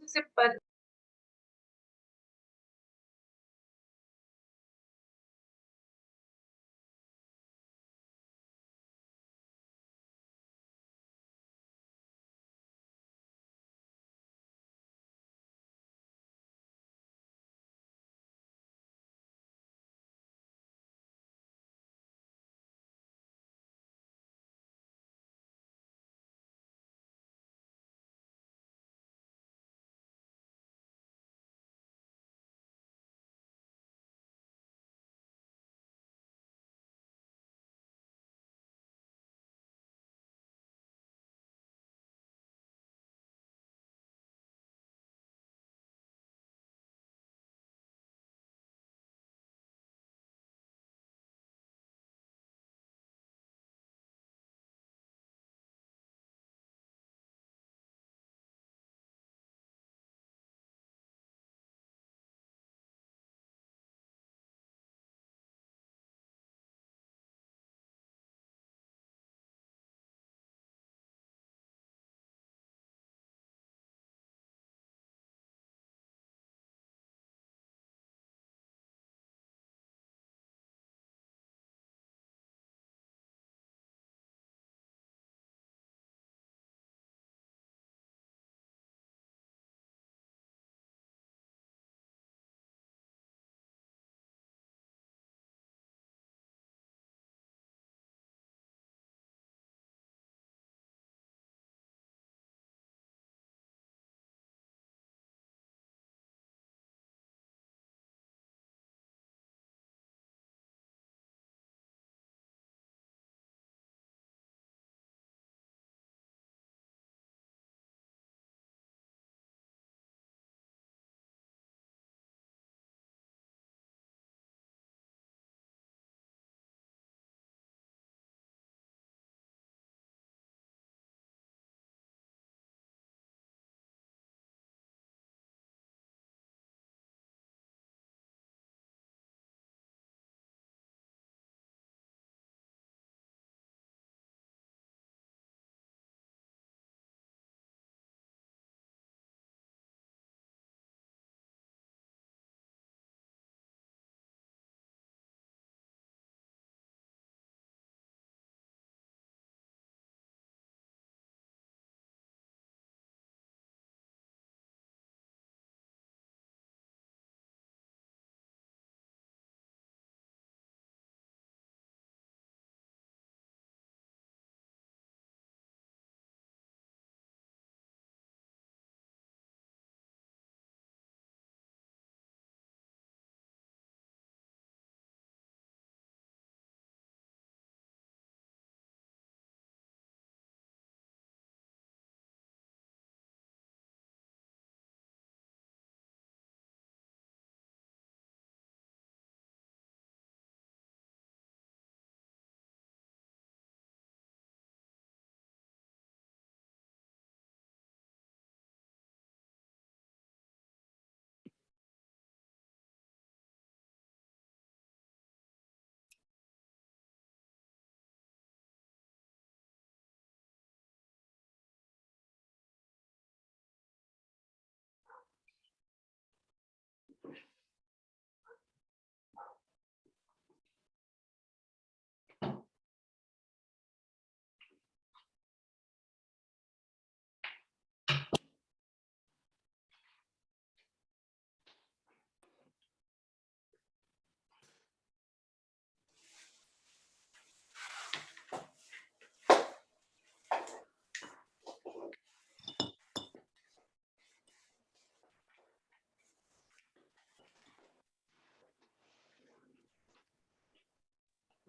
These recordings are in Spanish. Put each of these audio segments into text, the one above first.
sepa.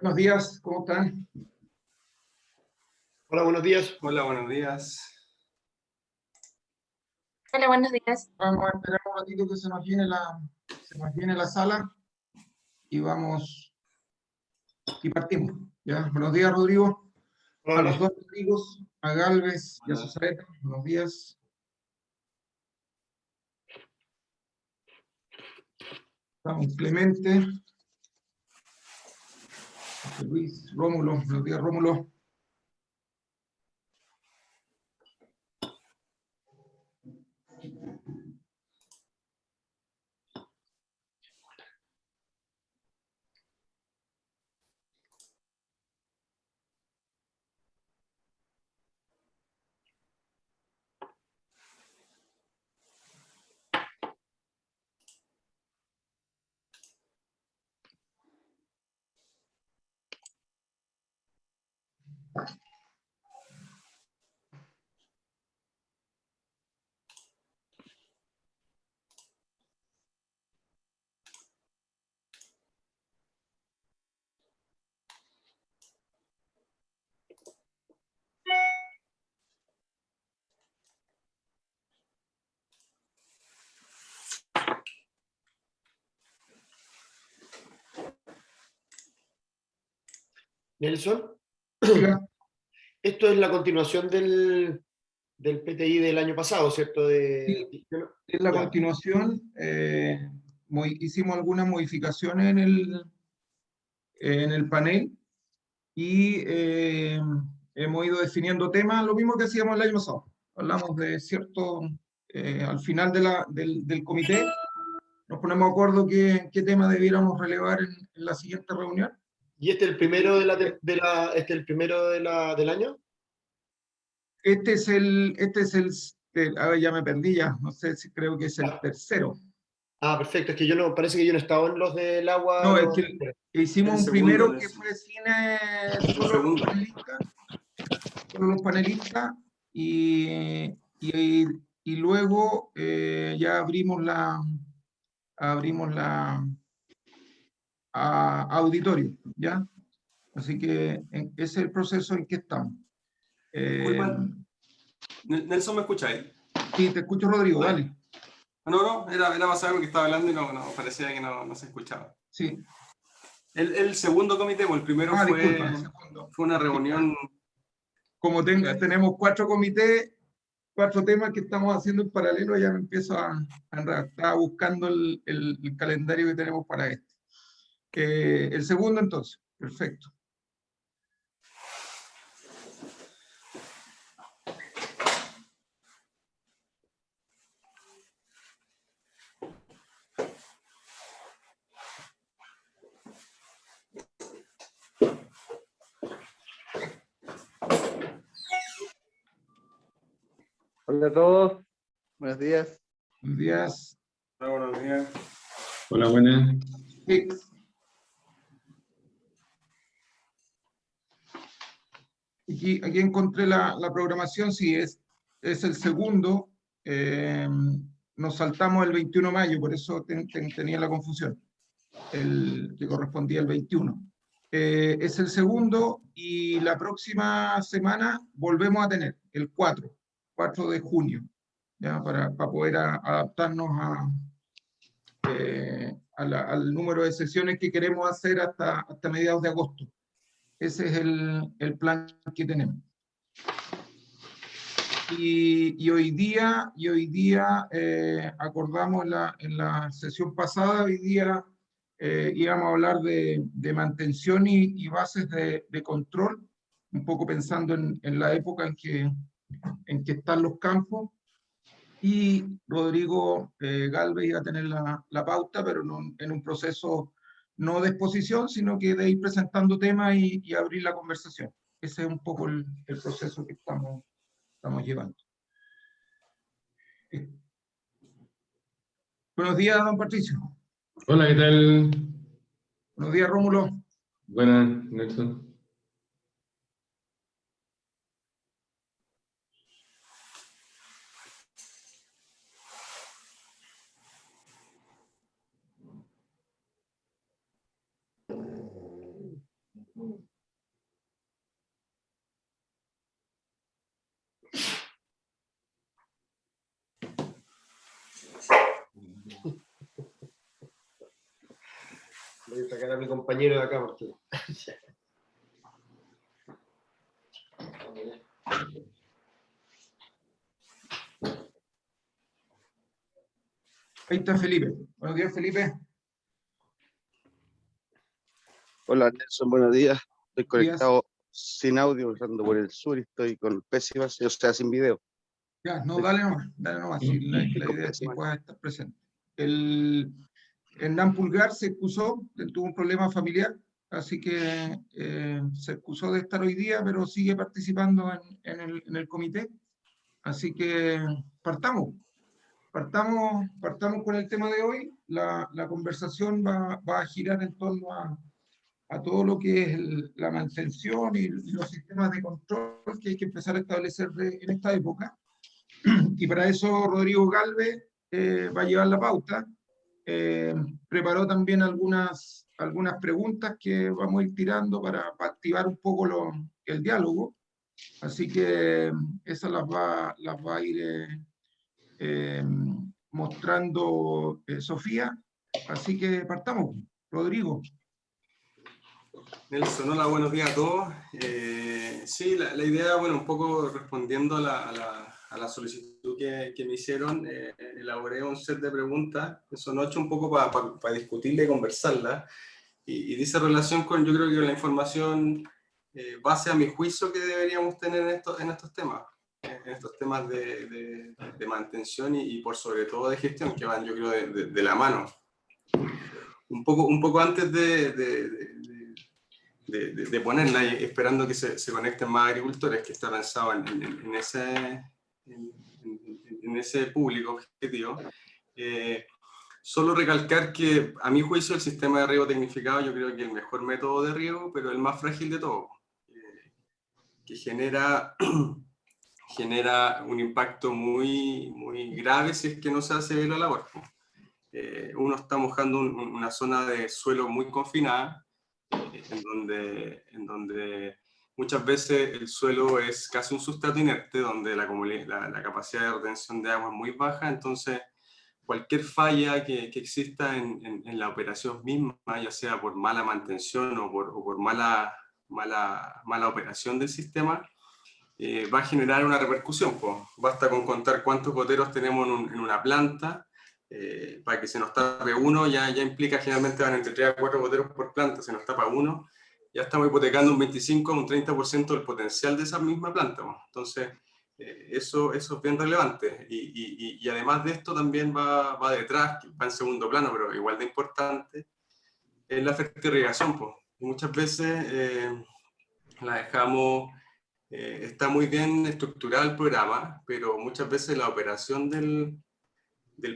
Buenos días, ¿cómo están? Hola, buenos días. Hola, buenos días. Hola, buenos días. Vamos a esperar un ratito que se nos llene la sala y vamos y partimos. ¿Ya? Buenos días, Rodrigo. A los dos Rodrigos, a Galvez y a Susaeta. Buenos días. Estamos Clemente. José Luis, Rómulo. Buenos días, Rómulo. Nelson, Diga. esto es la continuación del PTI del año pasado, ¿cierto? En la Ya. continuación, hicimos algunas modificaciones en el panel y hemos ido definiendo temas, lo mismo que hacíamos el año pasado. Hablamos de cierto, al final del comité, nos ponemos de acuerdo qué tema debiéramos relevar en la siguiente reunión. ¿Y este es el primero del año? A ver, ya me perdí ya, no sé si creo que es el tercero. Ah, perfecto, es que parece que yo no estaba en los del agua. No, es que hicimos El un segundo, primero que Nelson. fue cine, El segundo. solo los panelistas, y, y luego ya abrimos la auditorio, ¿ya? Así que ese es el proceso en que estamos. Disculpa, Nelson, ¿me escucháis? Sí, te escucho, Rodrigo, dale. No, era para saber que estaba hablando y no parecía que no se escuchaba. Sí. El segundo comité, pues el primero Disculpa, el segundo. fue una reunión. Como tenemos 4 comités, 4 temas que estamos haciendo en paralelo, ya me empiezo a enredar. Estaba buscando el calendario que tenemos para este. El segundo, entonces, perfecto. Hola a todos, buenos días. Buenos días. Hola, buenos días. Hola, buenas. Sí. Aquí encontré la programación, sí, es el segundo. Nos saltamos el 21 de mayo, por eso tenía la confusión, el que correspondía al 21. Es el segundo y la próxima semana volvemos a tener el 4 de junio, ya, para poder adaptarnos al número de sesiones que queremos hacer hasta mediados de agosto. Ese es el plan que tenemos. Y hoy día acordamos en la sesión pasada, hoy día íbamos a hablar de mantención y bases de control, un poco pensando en la época en que están los campos. Y Rodrigo Galvez iba a tener la pauta, pero en un proceso no de exposición, sino que de ir presentando temas y abrir la conversación. Ese es un poco el proceso que estamos llevando. Buenos días, don Patricio. Hola, ¿qué tal? Buenos días, Rómulo. Buenas, Nelson. Voy a sacar a mi compañero de acá porque. Ahí está Felipe. Buenos días, Felipe. Hola Nelson, buenos días. Estoy Días. conectado sin audio, usando por el sur y estoy con pésimas, o sea, sin video. Ya, no, dale nomás. Sí, la idea es que puedas estar presente. Hernán Pulgar se excusó, tuvo un problema familiar, así que se excusó de estar hoy día, pero sigue participando en el comité. Así que partamos con el tema de hoy. La conversación va a girar en torno a todo lo que es la mantención y los sistemas de control que hay que empezar a establecer en esta época. Y para eso Rodrigo Galvez va a llevar la pauta. Preparó también algunas preguntas que vamos a ir tirando para activar un poco el diálogo. Así que esas las va a ir mostrando Sofía. Así que partamos. Rodrigo. Nelson, hola, buenos días a todos. Sí, la idea, bueno, un poco respondiendo a la solicitud que me hicieron, elaboré un set de preguntas, que son 8 un poco para discutirla y conversarla, y dice relación con, yo creo que la información base a mi juicio que deberíamos tener en estos temas de mantención y por sobre todo de gestión, que van, yo creo, de la mano. Un poco antes de ponerla, y esperando que se conecten más agricultores, que está pensado en ese público objetivo. Solo recalcar que, a mi juicio, el sistema de riego tecnificado yo creo que es el mejor método de riego, pero el más frágil de todos, que genera un impacto muy grave si es que no se hace bien la labor. Uno está mojando una zona de suelo muy confinada, en donde muchas veces el suelo es casi un sustrato inerte, donde la capacidad de retención de agua es muy baja, entonces cualquier falla que exista en la operación misma, ya sea por mala mantención o por mala operación del sistema, va a generar una repercusión. Pues. Basta con contar cuántos goteros tenemos en una planta, para que se nos tape uno, ya implica generalmente van entre 3 a 4 goteros por planta, se nos tapa uno, ya estamos hipotecando un 25 o un 30% del potencial de esa misma planta. Pues. Entonces, eso es bien relevante. Y además de esto también va detrás, va en segundo plano, pero igual de importante, es la fertirrigación. Pues. Muchas veces la dejamos... está muy bien estructurado el programa, pero muchas veces la operación del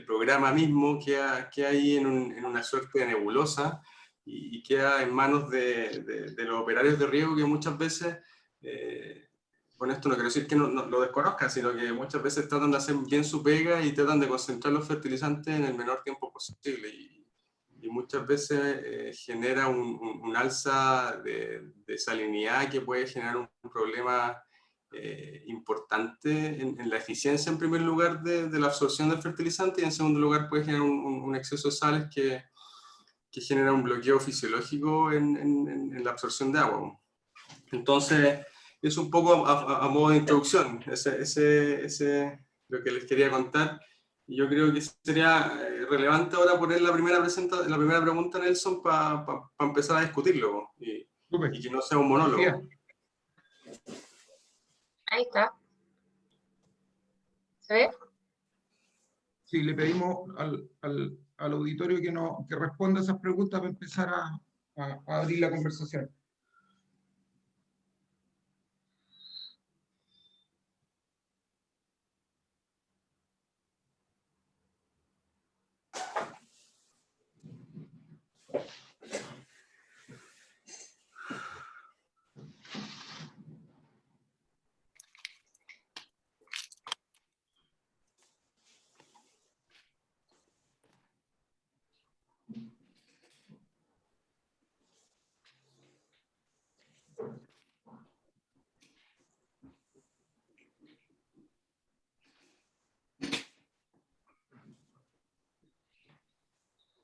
programa mismo queda ahí en una suerte de nebulosa y queda en manos de los operarios de riego, que muchas veces, con esto no quiero decir que no lo desconozcan, sino que muchas veces tratan de hacer bien su pega y tratan de concentrar los fertilizantes en el menor tiempo posible. Y muchas veces genera un alza de salinidad que puede generar un problema importante en la eficiencia, en primer lugar, de la absorción del fertilizante, y en segundo lugar puede generar un exceso de sales que genera un bloqueo fisiológico en la absorción de agua. Entonces, es un poco a modo de introducción, ese lo que les quería contar. Y yo creo que sería relevante ahora poner la primera pregunta, Nelson, para empezar a discutirlo y que no sea un monólogo. Sofía. Ahí está. ¿Se ve? Sí, le pedimos al auditorio que responda esas preguntas para empezar a abrir la conversación.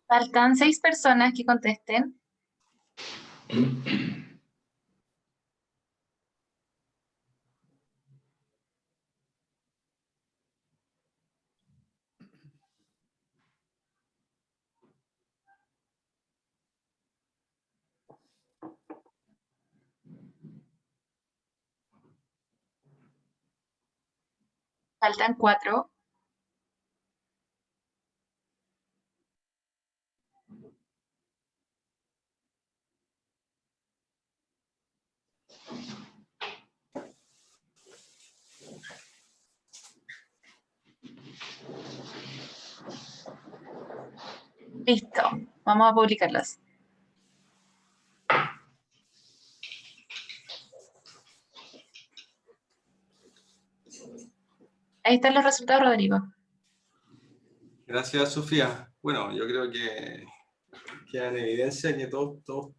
Faltan 6 personas que contesten. Faltan 4. Listo, vamos a publicarlas. Ahí están los resultados, Rodrigo. Gracias, Sofía. Bueno, yo creo que queda en evidencia que todos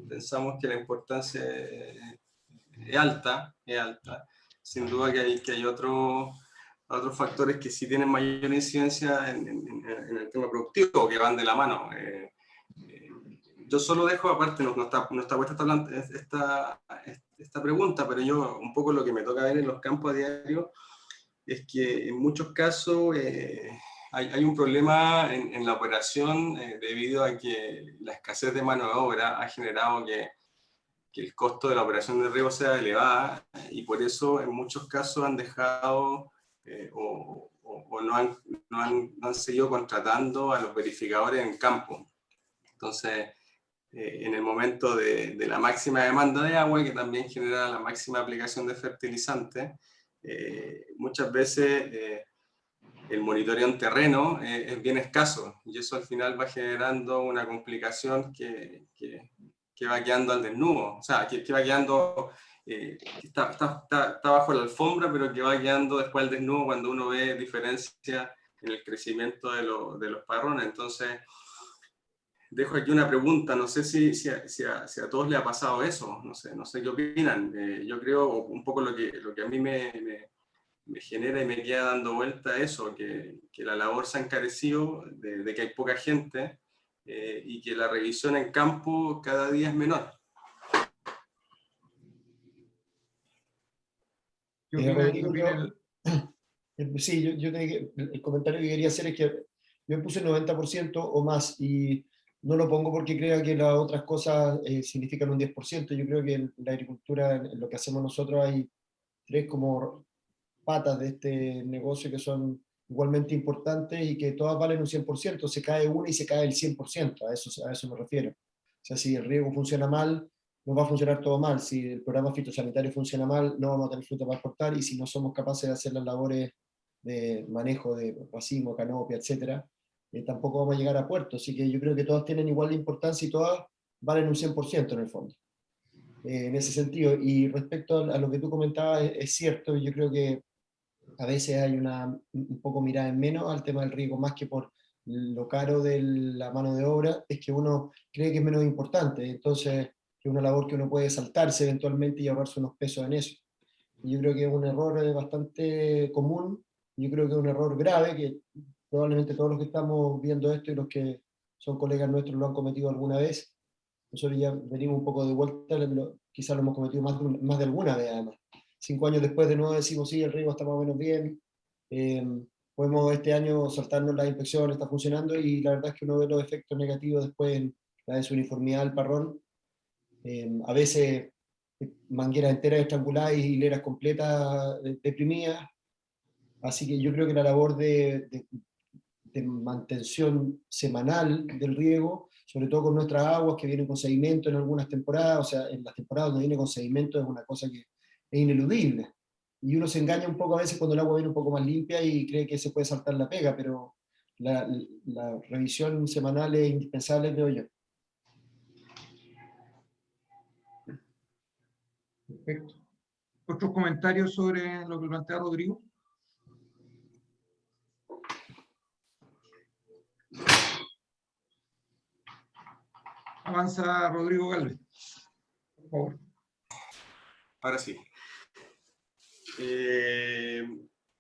pensamos que la importancia es alta, es alta. Sin duda que hay otros factores que sí tienen mayor incidencia en el tema productivo, que van de la mano. Yo solo dejo, aparte, no está puesta esta pregunta, pero yo un poco lo que me toca ver en los campos a diario es que en muchos casos hay un problema en la operación debido a que la escasez de mano de obra ha generado que el costo de la operación de riego sea elevada, y por eso en muchos casos han dejado o no han seguido contratando a los verificadores en campo. Entonces, en el momento de la máxima demanda de agua, que también genera la máxima aplicación de fertilizantes, muchas veces el monitoreo en terreno es bien escaso, y eso al final va generando una complicación que va quedando al desnudo, o sea, que va quedando, está bajo la alfombra, pero que va quedando después al desnudo cuando uno ve diferencia en el crecimiento de los parrones. Entonces, dejo aquí una pregunta, no sé si a todos les ha pasado eso, no sé qué opinan. Yo creo un poco lo que a mí me genera y me queda dando vuelta eso, que la labor se ha encarecido, de que hay poca gente, y que la revisión en campo cada día es menor. ¿Qué opina Sí, el comentario que quería hacer es que yo puse 90% o más, y no lo pongo porque crea que las otras cosas significan un 10%. Yo creo que en la agricultura, en lo que hacemos nosotros, hay tres como patas de este negocio que son igualmente importantes y que todas valen un 100%. Se cae una y se cae el 100%, a eso me refiero. O sea, si el riego funciona mal, no va a funcionar todo mal. Si el programa fitosanitario funciona mal, no vamos a tener fruta para exportar, y si no somos capaces de hacer las labores de manejo de racimo, canopia, etcétera, tampoco vamos a llegar a puerto. Así que yo creo que todas tienen igual de importancia y todas valen un 100% en el fondo. En ese sentido. Y respecto a lo que tú comentabas, es cierto. Yo creo que a veces hay un poco mirada en menos al tema del riego, más que por lo caro de la mano de obra, es que uno cree que es menos importante. Entonces, que es una labor que uno puede saltarse eventualmente y ahorrarse unos pesos en eso. Y yo creo que es un error bastante común. Yo creo que es un error grave, que probablemente todos los que estamos viendo esto y los que son colegas nuestros lo han cometido alguna vez. Nosotros ya venimos un poco de vuelta, quizás lo hemos cometido más de alguna vez además. 5 años después de nuevo decimos, sí, el riego está más o menos bien, podemos este año saltarnos la inspección, está funcionando, y la verdad es que uno ve los efectos negativos después en la desuniformidad del parrón. A veces mangueras enteras estranguladas y hileras completas deprimidas. Así que yo creo que la labor de mantención semanal del riego, sobre todo con nuestras aguas que vienen con sedimento en algunas temporadas, o sea, en las temporadas donde viene con sedimento, es una cosa que es ineludible. Y uno se engaña un poco a veces cuando el agua viene un poco más limpia y cree que se puede saltar la pega, pero la revisión semanal es indispensable, creo yo. Perfecto. ¿Otros comentarios sobre lo que plantea Rodrigo? Avanza Rodrigo Galvez, por favor. Ahora sí.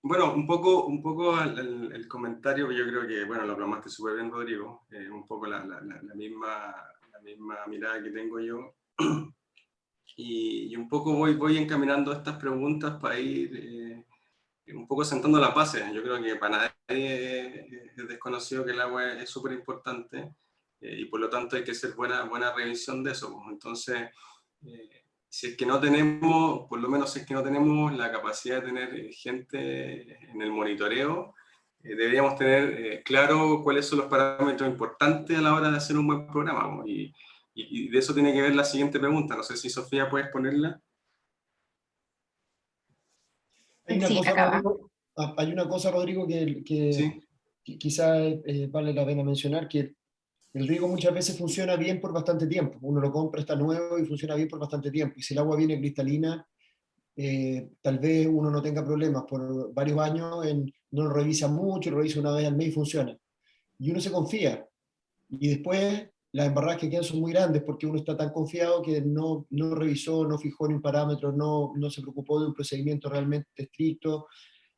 Bueno, un poco el comentario, yo creo que, bueno, lo plasmaste súper bien, Rodrigo, un poco la misma mirada que tengo yo, y un poco voy encaminando estas preguntas para ir un poco sentando las bases. Yo creo que para nadie es desconocido que el agua es súper importante, y por lo tanto hay que hacer buena revisión de eso. Entonces, si es que no tenemos, por lo menos si es que no tenemos la capacidad de tener gente en el monitoreo, deberíamos tener claro cuáles son los parámetros importantes a la hora de hacer un buen programa. Y de eso tiene que ver la siguiente pregunta. No sé si Sofía puedes ponerla. Hay una cosa, Rodrigo, que ¿Sí? quizás vale la pena mencionar, que el riego muchas veces funciona bien por bastante tiempo. Uno lo compra, está nuevo y funciona bien por bastante tiempo. Y si el agua viene cristalina, tal vez uno no tenga problemas por varios años, no lo revisa mucho, lo revisa una vez al mes y funciona. Y uno se confía. Y después las embarradas que quedan son muy grandes porque uno está tan confiado que no revisó, no fijó ni un parámetro, no se preocupó de un procedimiento realmente estricto.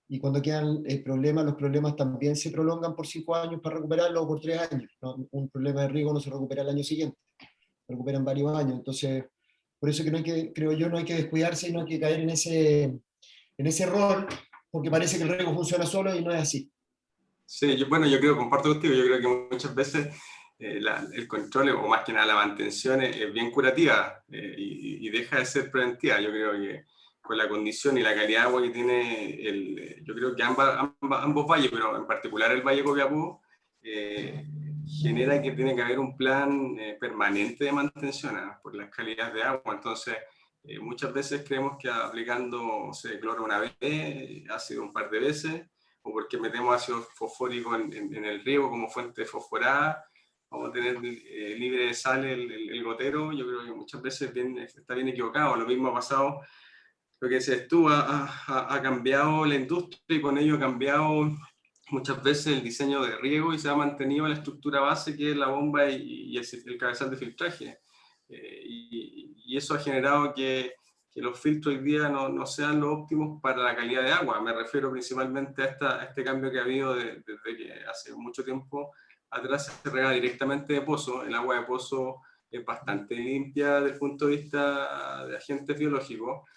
Y cuando quedan problemas, los problemas también se prolongan por 5 años para recuperarlo o por 3 años. ¿No? Un problema de riego no se recupera el año siguiente, se recupera en varios años. Entonces, por eso que no hay que, creo yo, no hay que descuidarse y no hay que caer en ese error, porque parece que el riego funciona solo y no es así. Sí, bueno, yo creo, comparto contigo, yo creo que muchas veces el control, o más que nada la mantención, es bien curativa y deja de ser preventiva. Yo creo que con la condición y la calidad de agua que tiene, yo creo que ambos valles, pero en particular el Valle Copiapó, genera que tiene que haber un plan permanente de mantención por las calidades de agua. Entonces, muchas veces creemos que aplicando cloro una vez, ácido un par de veces, o porque metemos ácido fosfórico en el riego como fuente fosforada, vamos a tener libre de sal el gotero. Yo creo que muchas veces está bien equivocado. Lo mismo ha pasado, lo que decías tú, ha cambiado la industria y con ello ha cambiado muchas veces el diseño de riego y se ha mantenido la estructura base que es la bomba y el cabezal de filtraje. Y eso ha generado que los filtros hoy día no sean los óptimos para la calidad de agua. Me refiero principalmente a este cambio que ha habido desde que hace mucho tiempo atrás se rega directamente de pozo. El agua de pozo es bastante limpia desde el punto de vista de agentes biológicos.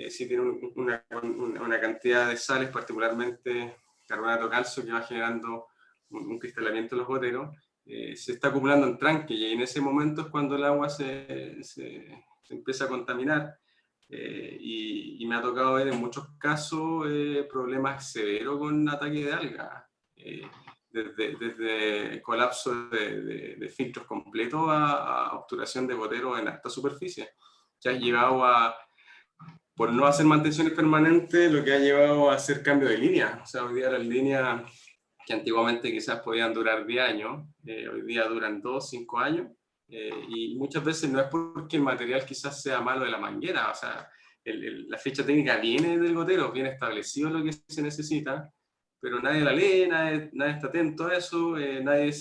Sí tiene una cantidad de sales, particularmente carbonato de calcio, que va generando un cristalamiento en los goteros. Se está acumulando en tranque y en ese momento es cuando el agua se empieza a contaminar. Y me ha tocado ver en muchos casos problemas severos con ataque de algas, desde colapso de filtros completos a obturación de goteros en alta superficie, que ha llevado por no hacer mantenciones permanentes, lo que ha llevado a hacer cambio de línea. O sea, hoy día las líneas que antiguamente quizás podían durar 10 años, hoy día duran 2, 5 años. Y muchas veces no es porque el material quizás sea malo de la manguera, o sea, la ficha técnica viene del gotero, viene establecido lo que se necesita, pero nadie la lee, nadie está atento a eso, nadie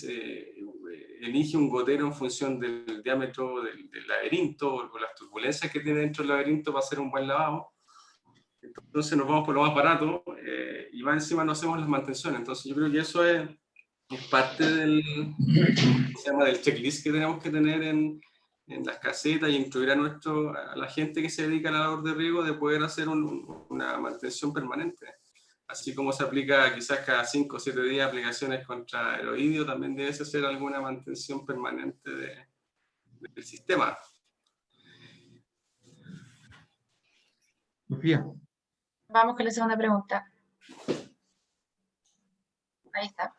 elige un gotero en función del diámetro del laberinto o las turbulencias que tiene dentro del laberinto para hacer un buen lavado. Entonces nos vamos por lo más barato y más encima no hacemos las mantenciones. Entonces yo creo que eso es parte del checklist que tenemos que tener en las casetas y instruir a la gente que se dedica a la labor de riego de poder hacer una mantención permanente. Así como se aplica quizás cada 5 o 7 días aplicaciones contra el oidio, también debe hacer alguna mantención permanente del sistema. Sofía. Vamos con la segunda pregunta. Ahí está.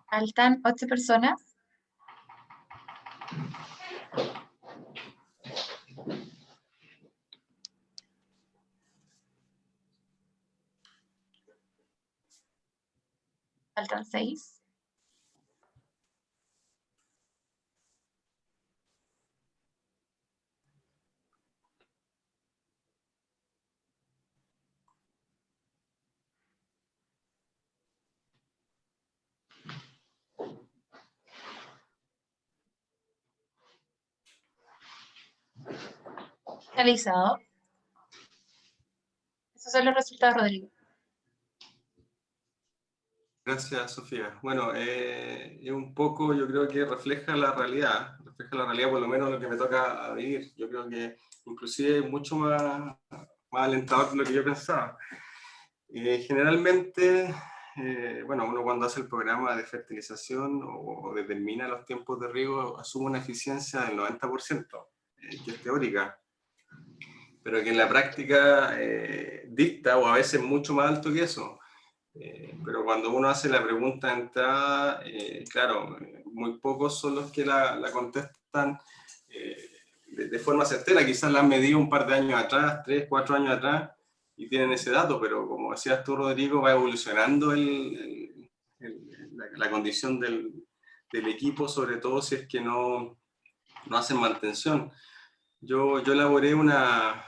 Faltan 8 personas. Faltan 6. Realizado. Esos son los resultados, Rodrigo. Gracias, Sofía. Bueno, es un poco, yo creo que refleja la realidad por lo menos lo que me toca vivir. Yo creo que inclusive es mucho más alentador de lo que yo pensaba. Generalmente, bueno, uno cuando hace el programa de fertilización o determina los tiempos de riego, asume una eficiencia del 90%, que es teórica, pero que en la práctica dicta, o a veces mucho más alto que eso. pero cuando uno hace la pregunta de entrada, claro, muy pocos son los que la contestan de forma certera. Quizás la han medido un par de años atrás, 3, 4 años atrás, y tienen ese dato, pero como decías tú, Rodrigo, va evolucionando la condición del equipo, sobre todo si es que no hacen mantención. Yo elaboré una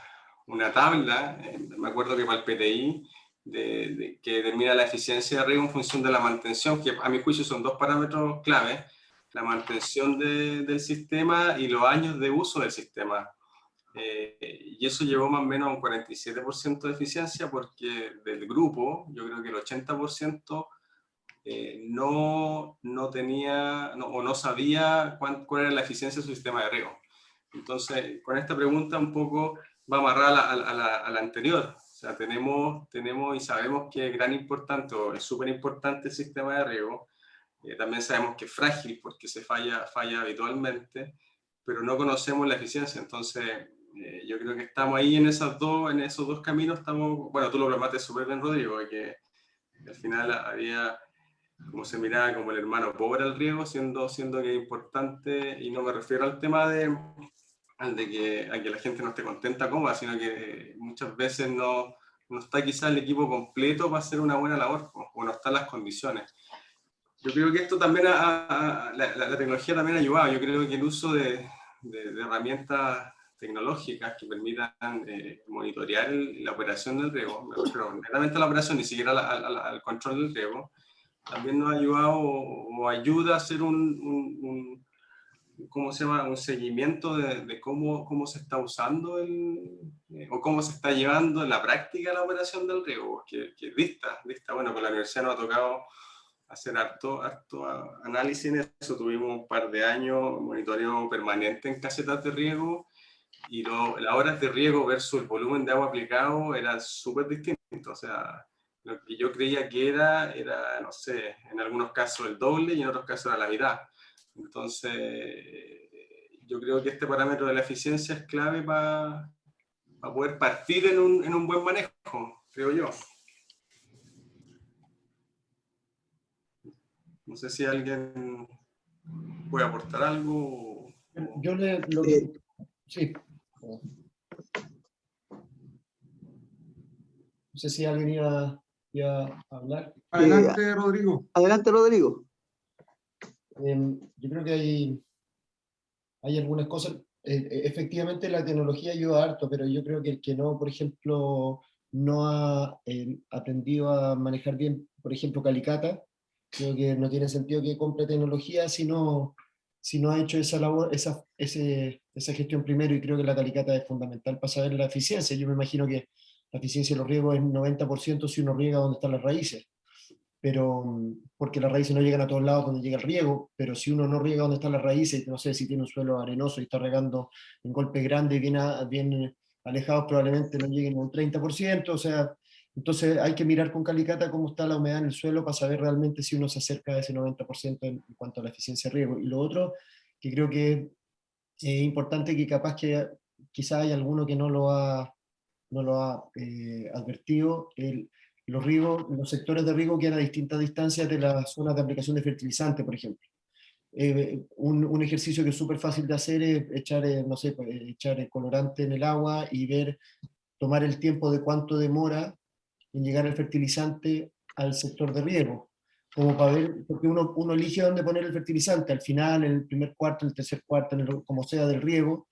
tabla, me acuerdo que para el PTI, que determina la eficiencia de riego en función de la mantención, que a mi juicio son 2 parámetros clave: la mantención del sistema y los años de uso del sistema. Y eso llevó más o menos a un 47% de eficiencia, porque del grupo, yo creo que el 80% no tenía o no sabía cuál era la eficiencia de su sistema de riego. Entonces, con esta pregunta un poco va amarrada a la anterior. O sea, tenemos y sabemos que es gran importante, o es súper importante el sistema de riego. También sabemos que es frágil porque se falla habitualmente, pero no conocemos la eficiencia. Entonces, yo creo que estamos ahí en esos dos caminos. Bueno, tú lo plasmaste súper bien, Rodrigo, que al final había, como se miraba como el hermano pobre al riego, siendo que es importante, y no me refiero al tema a que la gente no esté contenta, cómoda, sino que muchas veces no está quizás el equipo completo para hacer una buena labor, o no están las condiciones. Yo creo que esto también, la tecnología también ha ayudado. Yo creo que el uso de herramientas tecnológicas que permitan monitorear la operación del riego, pero netamente la operación, ni siquiera al control del riego, también nos ha ayudado o ayuda a hacer ¿cómo se llama? Un seguimiento de cómo se está usando o cómo se está llevando en la práctica la operación del riego, que dista. Bueno, con la universidad nos ha tocado hacer harto análisis en eso. Tuvimos un par de años monitoreo permanente en casetas de riego, y las horas de riego versus el volumen de agua aplicado era súper distinto. O sea, lo que yo creía que era, no sé, en algunos casos el doble y en otros casos era la mitad. Entonces, yo creo que este parámetro de la eficiencia es clave para poder partir en un buen manejo, creo yo. No sé si alguien puede aportar algo. Yo sí. No sé si alguien iba a hablar. Adelante, Rodrigo. Adelante, Rodrigo. Yo creo que hay algunas cosas. Efectivamente, la tecnología ayuda harto, pero yo creo que el que no, por ejemplo, no ha aprendido a manejar bien, por ejemplo, Calicata, creo que no tiene sentido que compre tecnología si no ha hecho esa labor, esa gestión primero, y creo que la Calicata es fundamental para saber la eficiencia. Yo me imagino que la eficiencia de los riegos es 90% si uno riega donde están las raíces, pero porque las raíces no llegan a todos lados donde llega el riego, pero si uno no riega donde están las raíces, no sé, si tiene un suelo arenoso y está regando en golpes grandes, bien alejados, probablemente no lleguen a un 30%, o sea, entonces hay que mirar con Calicata cómo está la humedad en el suelo para saber realmente si uno se acerca a ese 90% en cuanto a la eficiencia de riego. Y lo otro, que creo que es importante, que capaz que quizá hay alguno que no lo ha advertido, los sectores de riego quedan a distintas distancias de las zonas de aplicación de fertilizante, por ejemplo. Un ejercicio que es súper fácil de hacer es echar, no sé, echar colorante en el agua y tomar el tiempo de cuánto demora en llegar el fertilizante al sector de riego, como para ver, porque uno elige dónde poner el fertilizante, al final, en el primer cuarto, en el tercer cuarto, como sea del riego,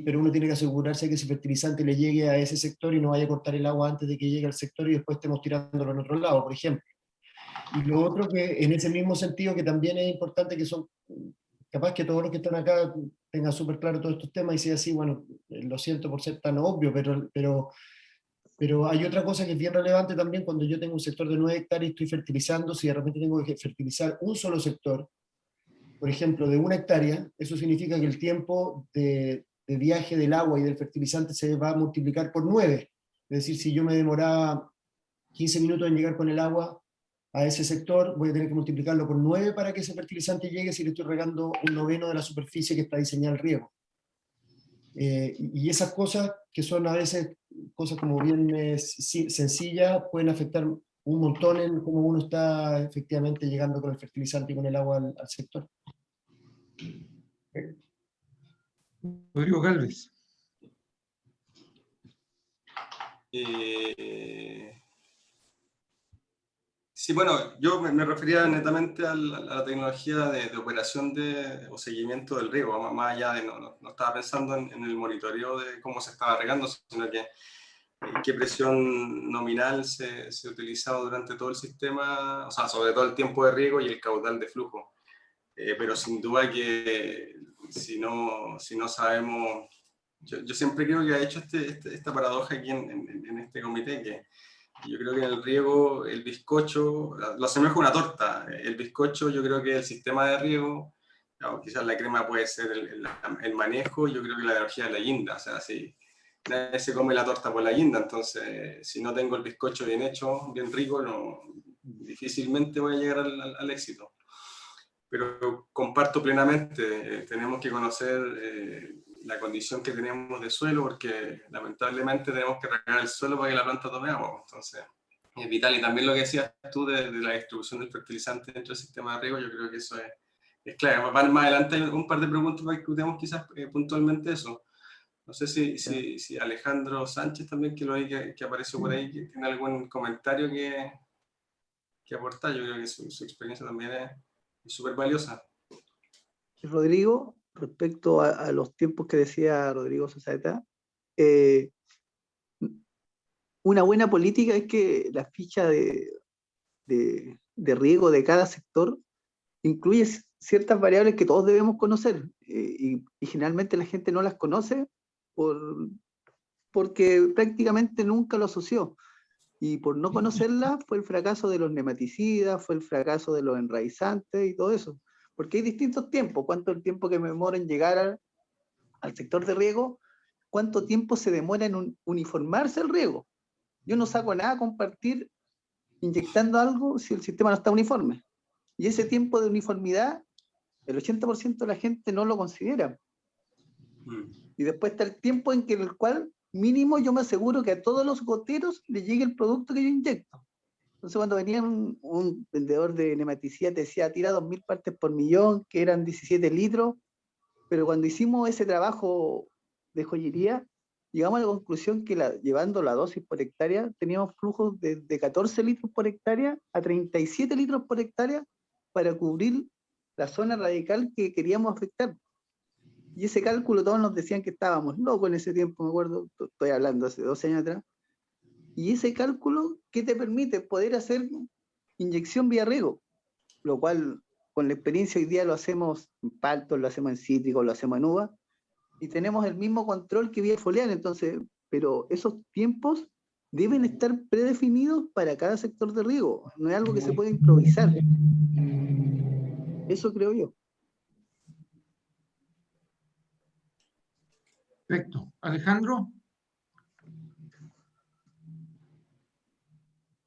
pero uno tiene que asegurarse que ese fertilizante le llegue a ese sector y no vaya a cortar el agua antes de que llegue al sector y después estemos tirándolo en otro lado, por ejemplo. Y lo otro, que en ese mismo sentido, que también es importante, que son, capaz que todos los que están acá tengan súper claro todos estos temas, y sea así, bueno, lo siento por ser tan obvio, pero hay otra cosa que es bien relevante también. Cuando yo tengo un sector de 9 hectáreas y estoy fertilizando, si de repente tengo que fertilizar un solo sector, por ejemplo, de 1 hectárea, eso significa que el tiempo de viaje del agua y del fertilizante se va a multiplicar por 9. Es decir, si yo me demoraba 15 minutos en llegar con el agua a ese sector, voy a tener que multiplicarlo por 9 para que ese fertilizante llegue, si le estoy regando 1/9 de la superficie que está diseñada al riego. Y esas cosas, que son a veces cosas como bien sencillas, pueden afectar un montón en cómo uno está efectivamente llegando con el fertilizante y con el agua al sector. Rodrigo Galvez. Sí, bueno, yo me refería netamente a la tecnología de operación o seguimiento del riego, más allá de, no estaba pensando en el monitoreo de cómo se estaba regando, sino que qué presión nominal se ha utilizado durante todo el sistema, o sea, sobre todo el tiempo de riego y el caudal de flujo. Pero sin duda que si no sabemos, yo siempre creo que ha hecho esta paradoja aquí en este comité, que yo creo que en el riego, el bizcocho, lo asemejo a una torta. El bizcocho, yo creo que el sistema de riego, claro, quizás la crema puede ser el manejo, yo creo que la energía es la guinda. O sea, si nadie se come la torta por la guinda, entonces si no tengo el bizcocho bien hecho, bien rico, difícilmente voy a llegar al éxito. Pero comparto plenamente, tenemos que conocer la condición que tenemos de suelo, porque lamentablemente tenemos que regar el suelo para que la planta tome agua. Entonces, es vital. Y también lo que decías tú de la distribución del fertilizante dentro del sistema de riego, yo creo que eso es clave. Más adelante hay un par de preguntas para que discutamos quizás puntualmente eso. No sé si Alejandro Sánchez también, que lo hay que apareció por ahí, que tiene algún comentario que aportar. Yo creo que su experiencia también es súper valiosa. Rodrigo, respecto a los tiempos que decía Rodrigo Sosaeta, una buena política es que la ficha de riego de cada sector incluye ciertas variables que todos debemos conocer, y generalmente la gente no las conoce porque prácticamente nunca lo asoció. Y por no conocerlas fue el fracaso de los nematicidas, fue el fracaso de los enraizantes y todo eso. Porque hay distintos tiempos. ¿Cuánto es el tiempo que me demora en llegar al sector de riego? ¿Cuánto tiempo se demora en uniformarse el riego? Yo no saco nada a compartir inyectando algo si el sistema no está uniforme. Y ese tiempo de uniformidad, el 80% de la gente no lo considera. Y después está el tiempo en el cual mínimo yo me aseguro que a todos los goteros les llegue el producto que yo inyecto. Entonces cuando venía un vendedor de nematicida te decía, tira 2.000 partes por millón, que eran 17 litros, pero cuando hicimos ese trabajo de joyería, llegamos a la conclusión que llevando la dosis por hectárea, teníamos flujos de 14 litros por hectárea a 37 litros por hectárea para cubrir la zona radical que queríamos afectar. Y ese cálculo todos nos decían que estábamos locos en ese tiempo, me acuerdo, estoy hablando hace 12 años atrás. Y ese cálculo, ¿qué te permite? Poder hacer inyección vía riego, lo cual con la experiencia hoy día lo hacemos en paltos, lo hacemos en cítricos, lo hacemos en uva, y tenemos el mismo control que vía foliar. Entonces, pero esos tiempos deben estar predefinidos para cada sector de riego, no es algo que se puede improvisar. Eso creo yo. Perfecto. Alejandro.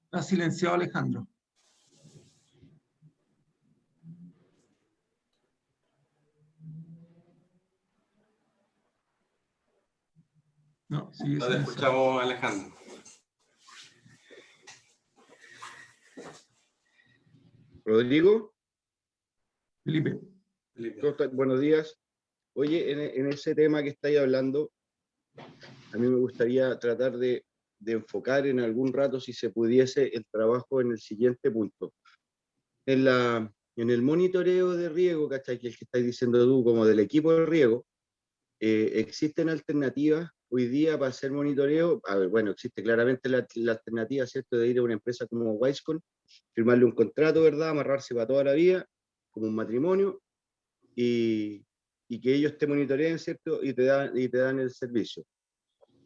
Está silenciado Alejandro. No, sigue No te silenciado. escuchamos, Alejandro. Rodrigo, Felipe. ¿cómo estás? Buenos días. Oye, en ese tema que estáis hablando, a mí me gustaría tratar de enfocar en algún rato, si se pudiese, el trabajo en el siguiente punto. En el monitoreo de riego, ¿cachai? Que el que estáis diciendo tú, como del equipo de riego, ¿existen alternativas hoy día para hacer monitoreo? A ver, bueno, existe claramente la alternativa, ¿cierto?, de ir a una empresa como Wisecon, firmarle un contrato, ¿verdad?, amarrarse para toda la vida, como un matrimonio, y que ellos te monitoreen, ¿cierto?, y te dan el servicio.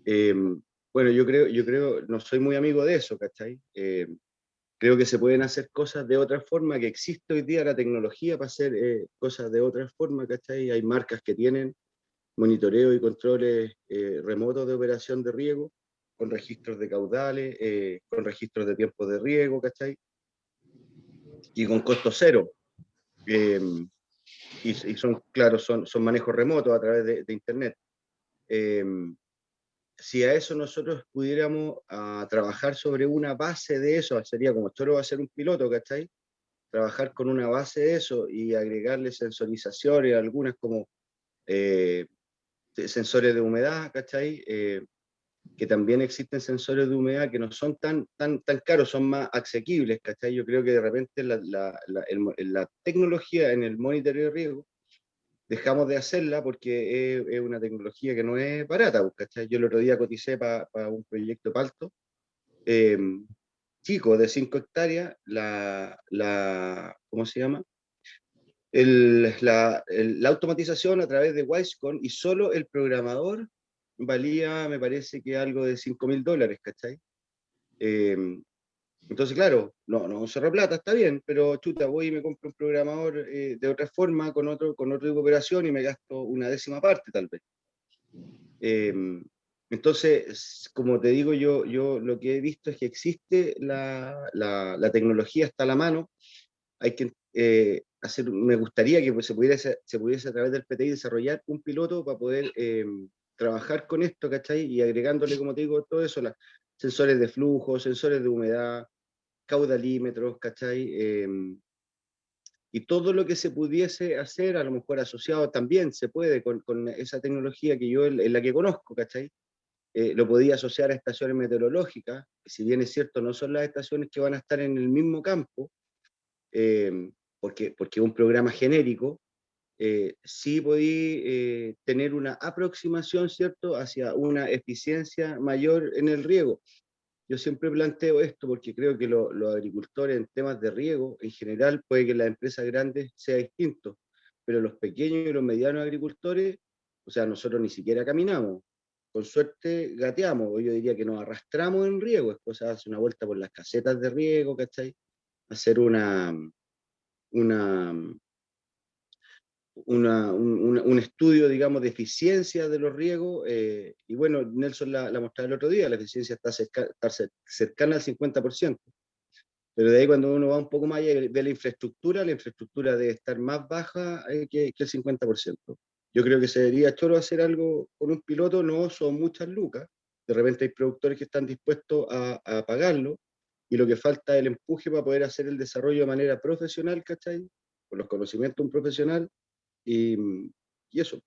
Bueno, yo creo, no soy muy amigo de eso, ¿cachai? Creo que se pueden hacer cosas de otra forma, que existe hoy día la tecnología para hacer cosas de otra forma, ¿cachai? Hay marcas que tienen monitoreo y controles remotos de operación de riego, con registros de caudales, con registros de tiempos de riego, ¿cachai? Y con costo cero. Y son, claro, son manejos remotos a través de internet. si a eso nosotros pudiéramos trabajar sobre una base de eso, sería como esto lo va a ser un piloto, ¿cachai? Trabajar con una base de eso y agregarle sensorizaciones, algunas como sensores de humedad, ¿cachai? Que también existen sensores de humedad que no son tan caros, son más asequibles, ¿cachai? Yo creo que de repente la tecnología en el monitoreo de riego dejamos de hacerla porque es una tecnología que no es barata, ¿cachai? Yo el otro día coticé para un proyecto Palto, chico, de 5 hectáreas, ¿cómo se llama? La automatización a través de Wisecon, y solo el programador valía, me parece que algo de $5.000, ¿cachai? Entonces, claro, no cerró plata, está bien, pero chuta, voy y me compro un programador de otra forma, con otro tipo de operación, y me gasto una décima parte, tal vez. Entonces, como te digo, yo lo que he visto es que existe la tecnología, está a la mano. Hay que me gustaría que pues, se pudiese a través del PTI desarrollar un piloto para poder trabajar con esto, ¿cachai? Y agregándole, como te digo, todo eso, sensores de flujo, sensores de humedad, caudalímetros, ¿cachai? Y todo lo que se pudiese hacer, a lo mejor asociado también se puede con esa tecnología que yo en la que conozco, ¿cachai? Lo podía asociar a estaciones meteorológicas, que si bien es cierto, no son las estaciones que van a estar en el mismo campo, porque un programa genérico, sí podí tener una aproximación, ¿cierto?, hacia una eficiencia mayor en el riego. Yo siempre planteo esto porque creo que los agricultores en temas de riego, en general, puede que en las empresas grandes sea distinto, pero los pequeños y los medianos agricultores, o sea, nosotros ni siquiera caminamos, con suerte gateamos, o yo diría que nos arrastramos en riego, es cosa de hacer una vuelta por las casetas de riego, ¿cachai? Hacer una, un estudio, digamos, de eficiencia de los riegos, y bueno, Nelson la mostraba el otro día, la eficiencia está cercana al 50%, pero de ahí cuando uno va un poco más allá de la infraestructura debe estar más baja que el 50%. Yo creo que se debería choro hacer algo con un piloto, no son muchas lucas, de repente hay productores que están dispuestos a pagarlo, y lo que falta es el empuje para poder hacer el desarrollo de manera profesional, ¿cachai? Con los conocimientos de un profesional, y eso.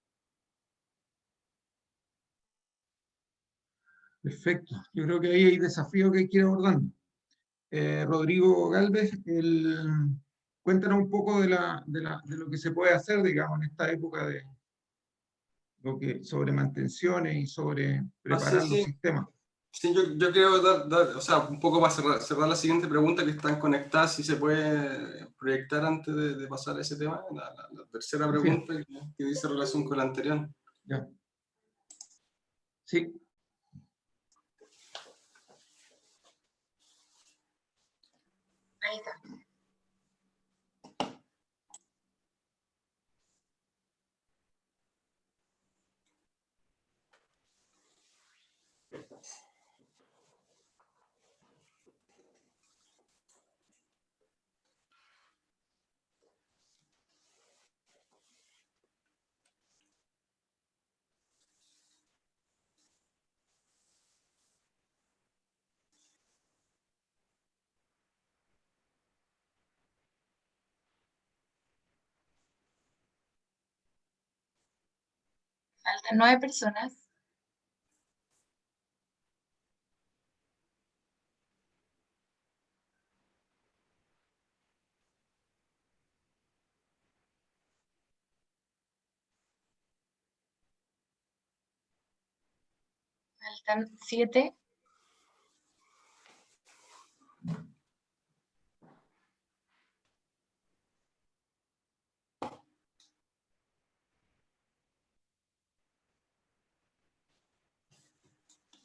Perfecto. Yo creo que ahí hay desafíos que hay que ir abordando. Rodrigo Galvez, cuéntanos un poco de lo que se puede hacer, digamos, en esta época sobre mantenciones y sobre preparar los sistemas. Sí, yo creo o sea, un poco para cerrar la siguiente pregunta, que están conectadas, si se puede proyectar antes de pasar a ese tema, la tercera pregunta que dice relación con la anterior. Ya. Sí. Ahí está. Faltan 9 personas. Faltan 7.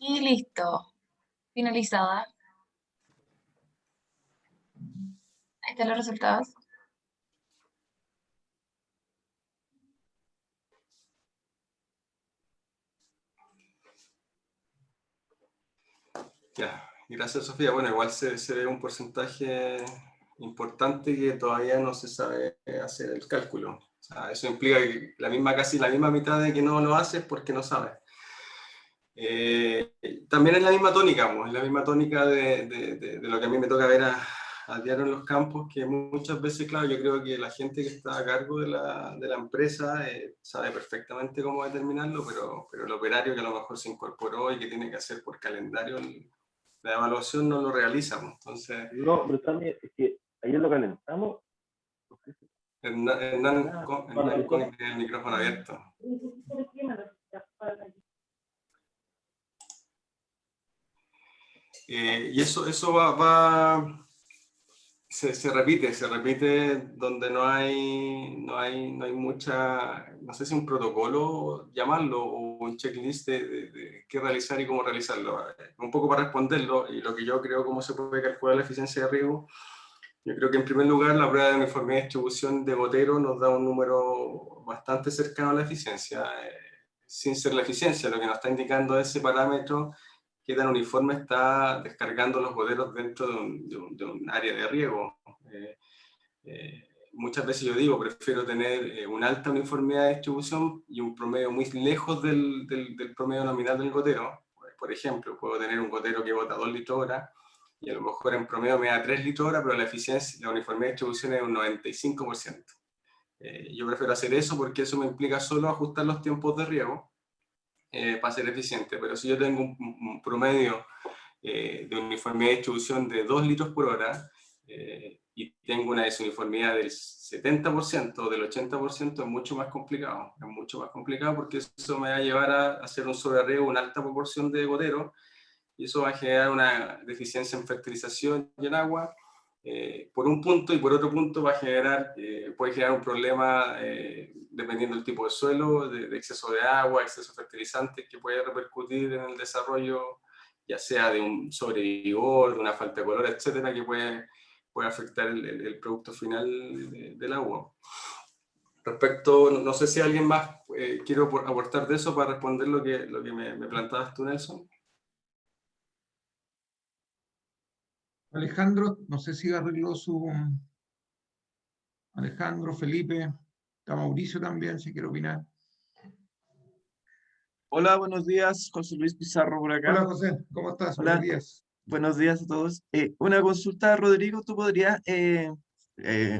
Y listo. Finalizada. Ahí están los resultados. Ya, gracias Sofía. Bueno, igual se ve un porcentaje importante que todavía no se sabe hacer el cálculo. O sea, eso implica que casi la misma mitad de que no lo haces porque no sabes. También es la misma tónica, pues, es la misma tónica de lo que a mí me toca ver a diario en los campos, que muchas veces, claro, yo creo que la gente que está a cargo de la empresa sabe perfectamente cómo determinarlo, pero el operario que a lo mejor se incorporó y que tiene que hacer por calendario la evaluación no lo realiza, pues. Entonces... No, pero también es que ayer lo calentamos. Hernán con el micrófono abierto. Y eso se repite donde no hay mucha, no sé si un protocolo llamarlo o un checklist de qué realizar y cómo realizarlo. Un poco para responderlo, y lo que yo creo cómo se puede calcular la eficiencia de riego. Yo creo que en primer lugar la prueba de uniformidad de distribución de gotero nos da un número bastante cercano a la eficiencia, sin ser la eficiencia, lo que nos está indicando ese parámetro, qué tan uniforme está descargando los goteros dentro de un área de riego. Muchas veces yo digo, prefiero tener una alta uniformidad de distribución y un promedio muy lejos del promedio nominal del gotero. Por ejemplo, puedo tener un gotero que bota 2 litros hora, y a lo mejor en promedio me da 3 litros hora, pero la eficiencia, la uniformidad de distribución es un 95%. Yo prefiero hacer eso porque eso me implica solo ajustar los tiempos de riego para ser eficiente. Pero si yo tengo un promedio de uniformidad de distribución de 2 litros por hora y tengo una desuniformidad del 70% o del 80%, es mucho más complicado. Es mucho más complicado porque eso me va a llevar a hacer un sobreriego, una alta proporción de gotero, y eso va a generar una deficiencia en fertilización y en agua, por un punto, y por otro punto va a generar, puede generar un problema, dependiendo del tipo de suelo, de exceso de agua, exceso de fertilizantes, que puede repercutir en el desarrollo, ya sea de un sobrevigor, de una falta de color, etcétera, que puede afectar el producto final del agua. Respecto, no sé si alguien más quiere aportar de eso para responder lo que me planteabas tú, Nelson. Alejandro, no sé si arregló su... Alejandro, Felipe, está Mauricio también, si quiere opinar. Hola, buenos días, José Luis Pizarro por acá. Hola José, ¿cómo estás? Hola. Buenos días. Buenos días a todos. Una consulta, Rodrigo, ¿tú podrías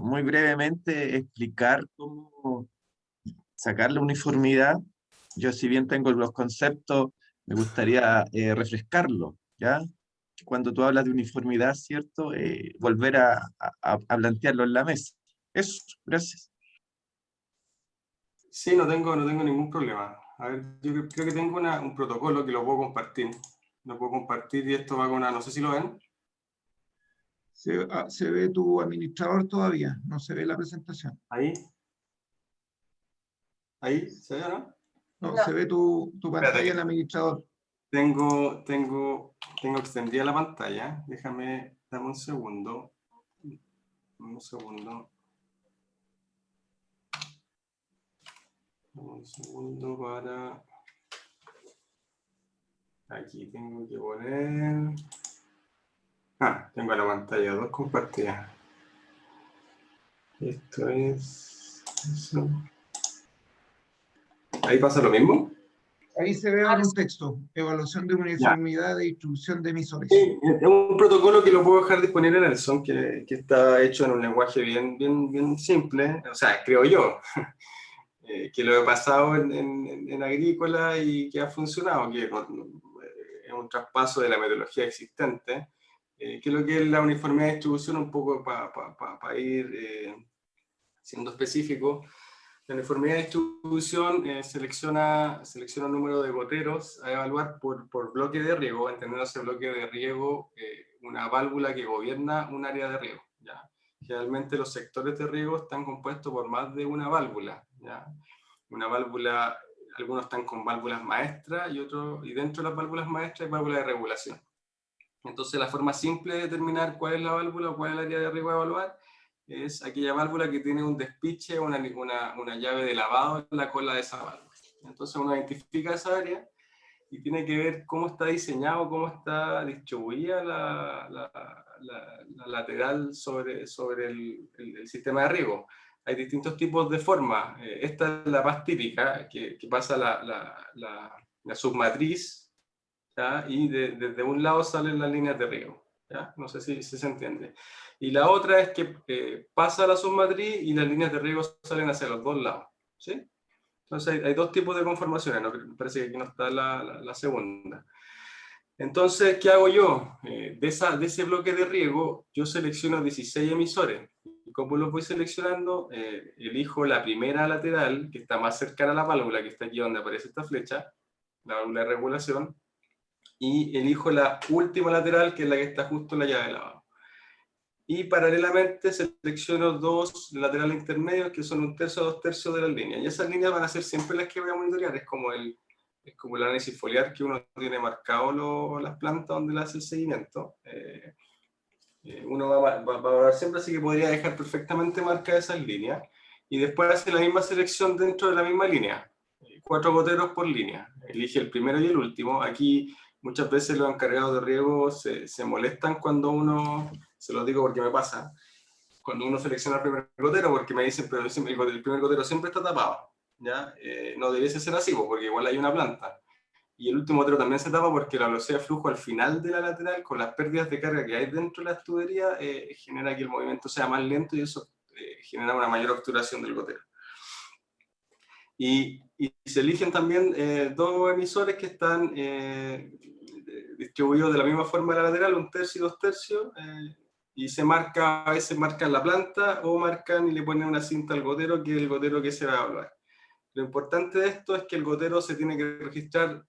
muy brevemente explicar cómo sacar la uniformidad? Yo, si bien tengo los conceptos, me gustaría refrescarlo, ¿ya? Cuando tú hablas de uniformidad, ¿cierto? Volver a plantearlo en la mesa. Eso, gracias. Sí, no tengo ningún problema. A ver, yo creo que tengo un protocolo que lo puedo compartir. Lo puedo compartir y esto va con una, no sé si lo ven. Se ve tu administrador todavía, no se ve la presentación. Ahí. Ahí, ¿se ve o no? No, se ve tu pantalla en administrador. Tengo extendida la pantalla. Dame un segundo. Un segundo para... Aquí tengo que poner... tengo la pantalla 2 compartida. Esto es... Eso. ¿Ahí pasa lo mismo? Ahí se ve un texto, evaluación de uniformidad de distribución de emisores. Sí, es un protocolo que lo puedo dejar disponible en Nelson, que está hecho en un lenguaje bien simple, o sea, creo yo, que lo he pasado en agrícola y que ha funcionado, que es un traspaso de la metodología existente, que es lo que es la uniformidad de distribución, un poco para ir siendo específico. La uniformidad de distribución selecciona un número de goteros a evaluar por bloque de riego, entendiendo ese bloque de riego una válvula que gobierna un área de riego, ¿ya? Generalmente los sectores de riego están compuestos por más de una válvula, ¿ya? Una válvula, algunos están con válvulas maestras y dentro de las válvulas maestras hay válvulas de regulación. Entonces la forma simple de determinar cuál es la válvula o cuál es el área de riego a evaluar es aquella válvula que tiene un despiche, una llave de lavado en la cola de esa válvula. Entonces uno identifica esa área y tiene que ver cómo está diseñado, cómo está distribuida la lateral sobre el sistema de riego. Hay distintos tipos de formas. Esta es la más típica, que pasa la submatriz ¿ya? Y desde un lado salen las líneas de riego, ¿ya? No sé si se entiende. Y la otra es que pasa la submatriz y las líneas de riego salen hacia los dos lados, ¿sí? Entonces hay dos tipos de conformaciones, ¿no? Me parece que aquí no está la segunda. Entonces, ¿qué hago yo? De ese bloque de riego, yo selecciono 16 emisores. ¿Y cómo los voy seleccionando? Elijo la primera lateral, que está más cercana a la válvula, que está aquí donde aparece esta flecha, la válvula de regulación, y elijo la última lateral, que es la que está justo en la llave de lavado. Y paralelamente selecciono dos laterales intermedios, que son 1/3 a 2/3 de las líneas. Y esas líneas van a ser siempre las que voy a monitorear. Es como el análisis foliar que uno tiene marcado las plantas donde le hace el seguimiento. Uno va a valorar siempre, así que podría dejar perfectamente marcadas esas líneas. Y después hace la misma selección dentro de la misma línea. 4 goteros por línea. Elige el primero y el último. Aquí muchas veces los encargados de riego se molestan cuando uno, se los digo porque me pasa, cuando uno selecciona el primer gotero, porque me dicen, pero el primer gotero siempre está tapado. ¿Ya? No debiese ser así, porque igual hay una planta. Y el último gotero también se tapa porque la velocidad de flujo al final de la lateral, con las pérdidas de carga que hay dentro de las tuberías, genera que el movimiento sea más lento y eso genera una mayor obturación del gotero. Y se eligen también dos emisores que están distribuidos de la misma forma en la lateral, 1/3 y 2/3, y a veces marcan la planta o marcan y le ponen una cinta al gotero, que es el gotero que se va a evaluar. Lo importante de esto es que el gotero se tiene que registrar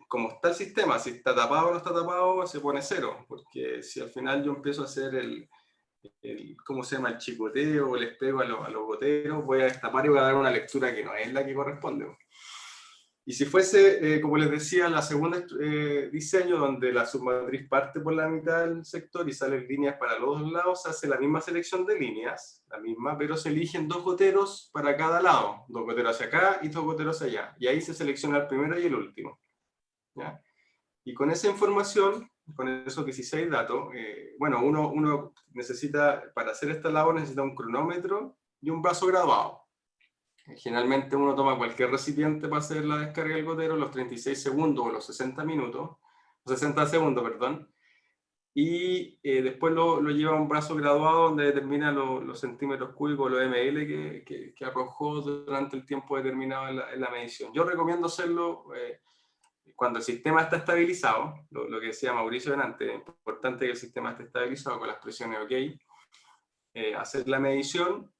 como está el sistema, si está tapado o no está tapado, se pone 0, porque si al final yo empiezo a hacer ¿cómo se llama? El chicoteo o les pego a los goteros, voy a destapar y voy a dar una lectura que no es la que corresponde. Y si fuese, como les decía, la segunda diseño, donde la submatriz parte por la mitad del sector y salen líneas para los dos lados, se hace la misma selección de líneas, la misma, pero se eligen 2 goteros para cada lado, 2 goteros hacia acá y 2 goteros allá, y ahí se selecciona el primero y el último. ¿Ya? Y con esa información, con esos 16 datos, bueno, uno necesita, para hacer esta labor, necesita un cronómetro y un brazo graduado. Generalmente uno toma cualquier recipiente para hacer la descarga del gotero, los 36 segundos o los 60 minutos, los 60 segundos, perdón, y después lo lleva a un brazo graduado donde determina los centímetros cúbicos, los ml que arrojó durante el tiempo determinado en la medición. Yo recomiendo hacerlo cuando el sistema está estabilizado, lo que decía Mauricio delante, es importante que el sistema esté estabilizado con las presiones OK, hacer la medición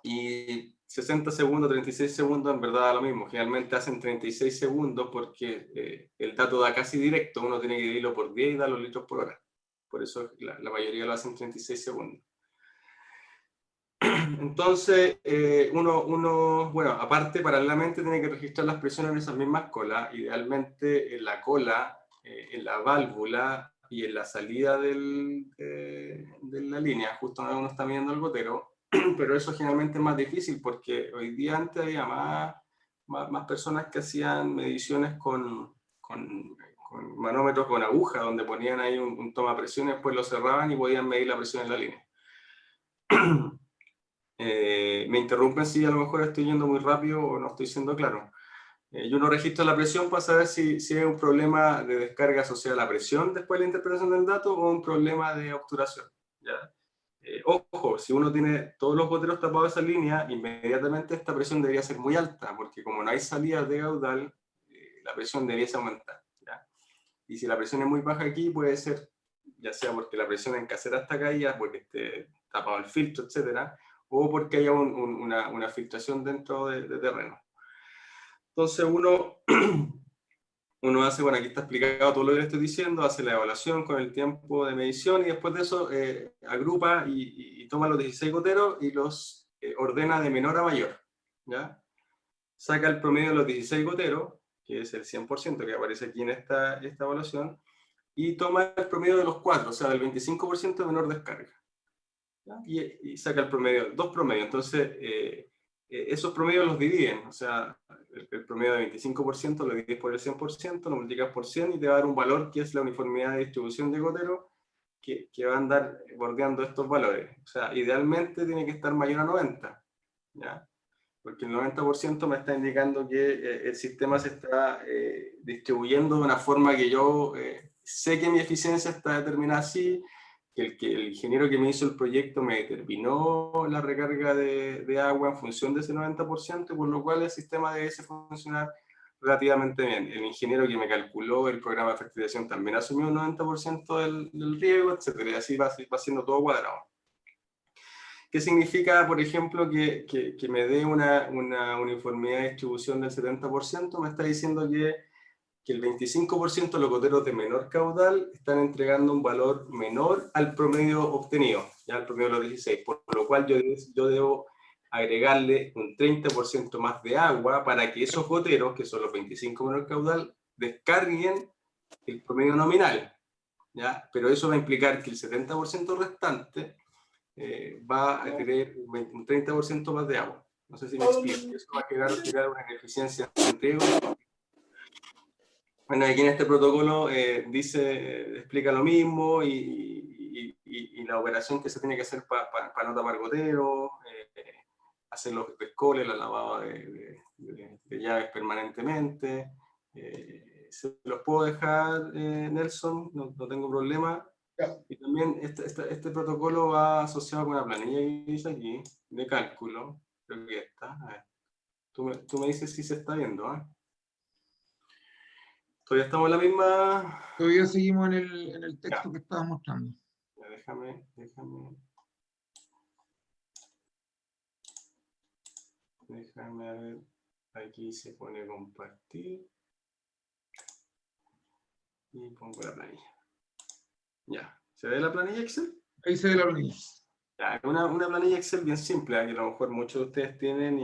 y 60 segundos, 36 segundos, en verdad da lo mismo. Generalmente hacen 36 segundos porque el dato da casi directo, uno tiene que dividirlo por 10 y da los litros por hora. Por eso la mayoría lo hacen 36 segundos. Entonces, bueno, aparte, paralelamente tiene que registrar las presiones en esas mismas colas, idealmente en la cola, en la válvula y en la salida de la línea, justo donde uno está midiendo el gotero, pero eso generalmente es más difícil porque hoy día antes había más personas que hacían mediciones con manómetros con aguja, donde ponían ahí un toma presión y después lo cerraban y podían medir la presión en la línea. Me interrumpen si a lo mejor estoy yendo muy rápido o no estoy siendo claro. Yo no registro la presión para saber si hay un problema de descarga asociada a la presión después de la interpretación del dato o un problema de obturación. ¿Ya? Ojo, si uno tiene todos los goteros tapados de esa línea, inmediatamente esta presión debería ser muy alta, porque como no hay salidas de caudal, la presión debería aumentar. ¿Ya? Y si la presión es muy baja aquí, puede ser, ya sea porque la presión en casera está caída, porque esté tapado el filtro, etcétera, o porque haya una filtración dentro de terreno. Entonces uno hace, bueno, aquí está explicado todo lo que le estoy diciendo, hace la evaluación con el tiempo de medición y después de eso agrupa y toma los 16 goteros y los ordena de menor a mayor. ¿Ya? Saca el promedio de los 16 goteros, que es el 100% que aparece aquí en esta evaluación, y toma el promedio de los 4, o sea, del 25% de menor descarga. Y saca el promedio, 2 promedios. Entonces, esos promedios los dividen, o sea, el promedio de 25% lo divides por el 100%, lo multiplicas por 100 y te va a dar un valor que es la uniformidad de distribución de gotero que va a andar bordeando estos valores. O sea, idealmente tiene que estar mayor a 90. ¿Ya? porque el 90% me está indicando que el sistema se está distribuyendo de una forma que yo sé que mi eficiencia está determinada así, que el ingeniero que me hizo el proyecto me determinó la recarga de agua en función de ese 90%, y por lo cual el sistema debe funcionar relativamente bien. El ingeniero que me calculó el programa de fertilización también asumió un 90% del riego, etc. Y así va siendo todo cuadrado. ¿Qué significa, por ejemplo, que me dé una uniformidad de distribución del 70%? Me está diciendo que el 25% de los goteros de menor caudal están entregando un valor menor al promedio obtenido, ya al promedio de los 16, por lo cual yo debo agregarle un 30% más de agua para que esos goteros, que son los 25 menor caudal, descarguen el promedio nominal, ¿ya? Pero eso va a implicar que el 70% restante va a tener un 30% más de agua. No sé si me explico. Eso va a generar una ineficiencia en riego. Bueno, aquí en este protocolo explica lo mismo y la operación que se tiene que hacer para no tapar goteros, hacer los descoles, la lavada de llaves permanentemente. Se los puedo dejar, Nelson, no tengo problema. Y también este protocolo va asociado con una planilla que dice aquí, de cálculo. Creo que está. A ver. Tú me dices si se está viendo, ¿eh? Todavía estamos en la misma. Todavía seguimos en el texto que estabas mostrando. Ya, déjame. Déjame a ver. Aquí se pone compartir. Y pongo la planilla. Ya. ¿Se ve la planilla Excel? Ahí se ve la planilla. Ya, una planilla Excel bien simple, que a lo mejor muchos de ustedes tienen,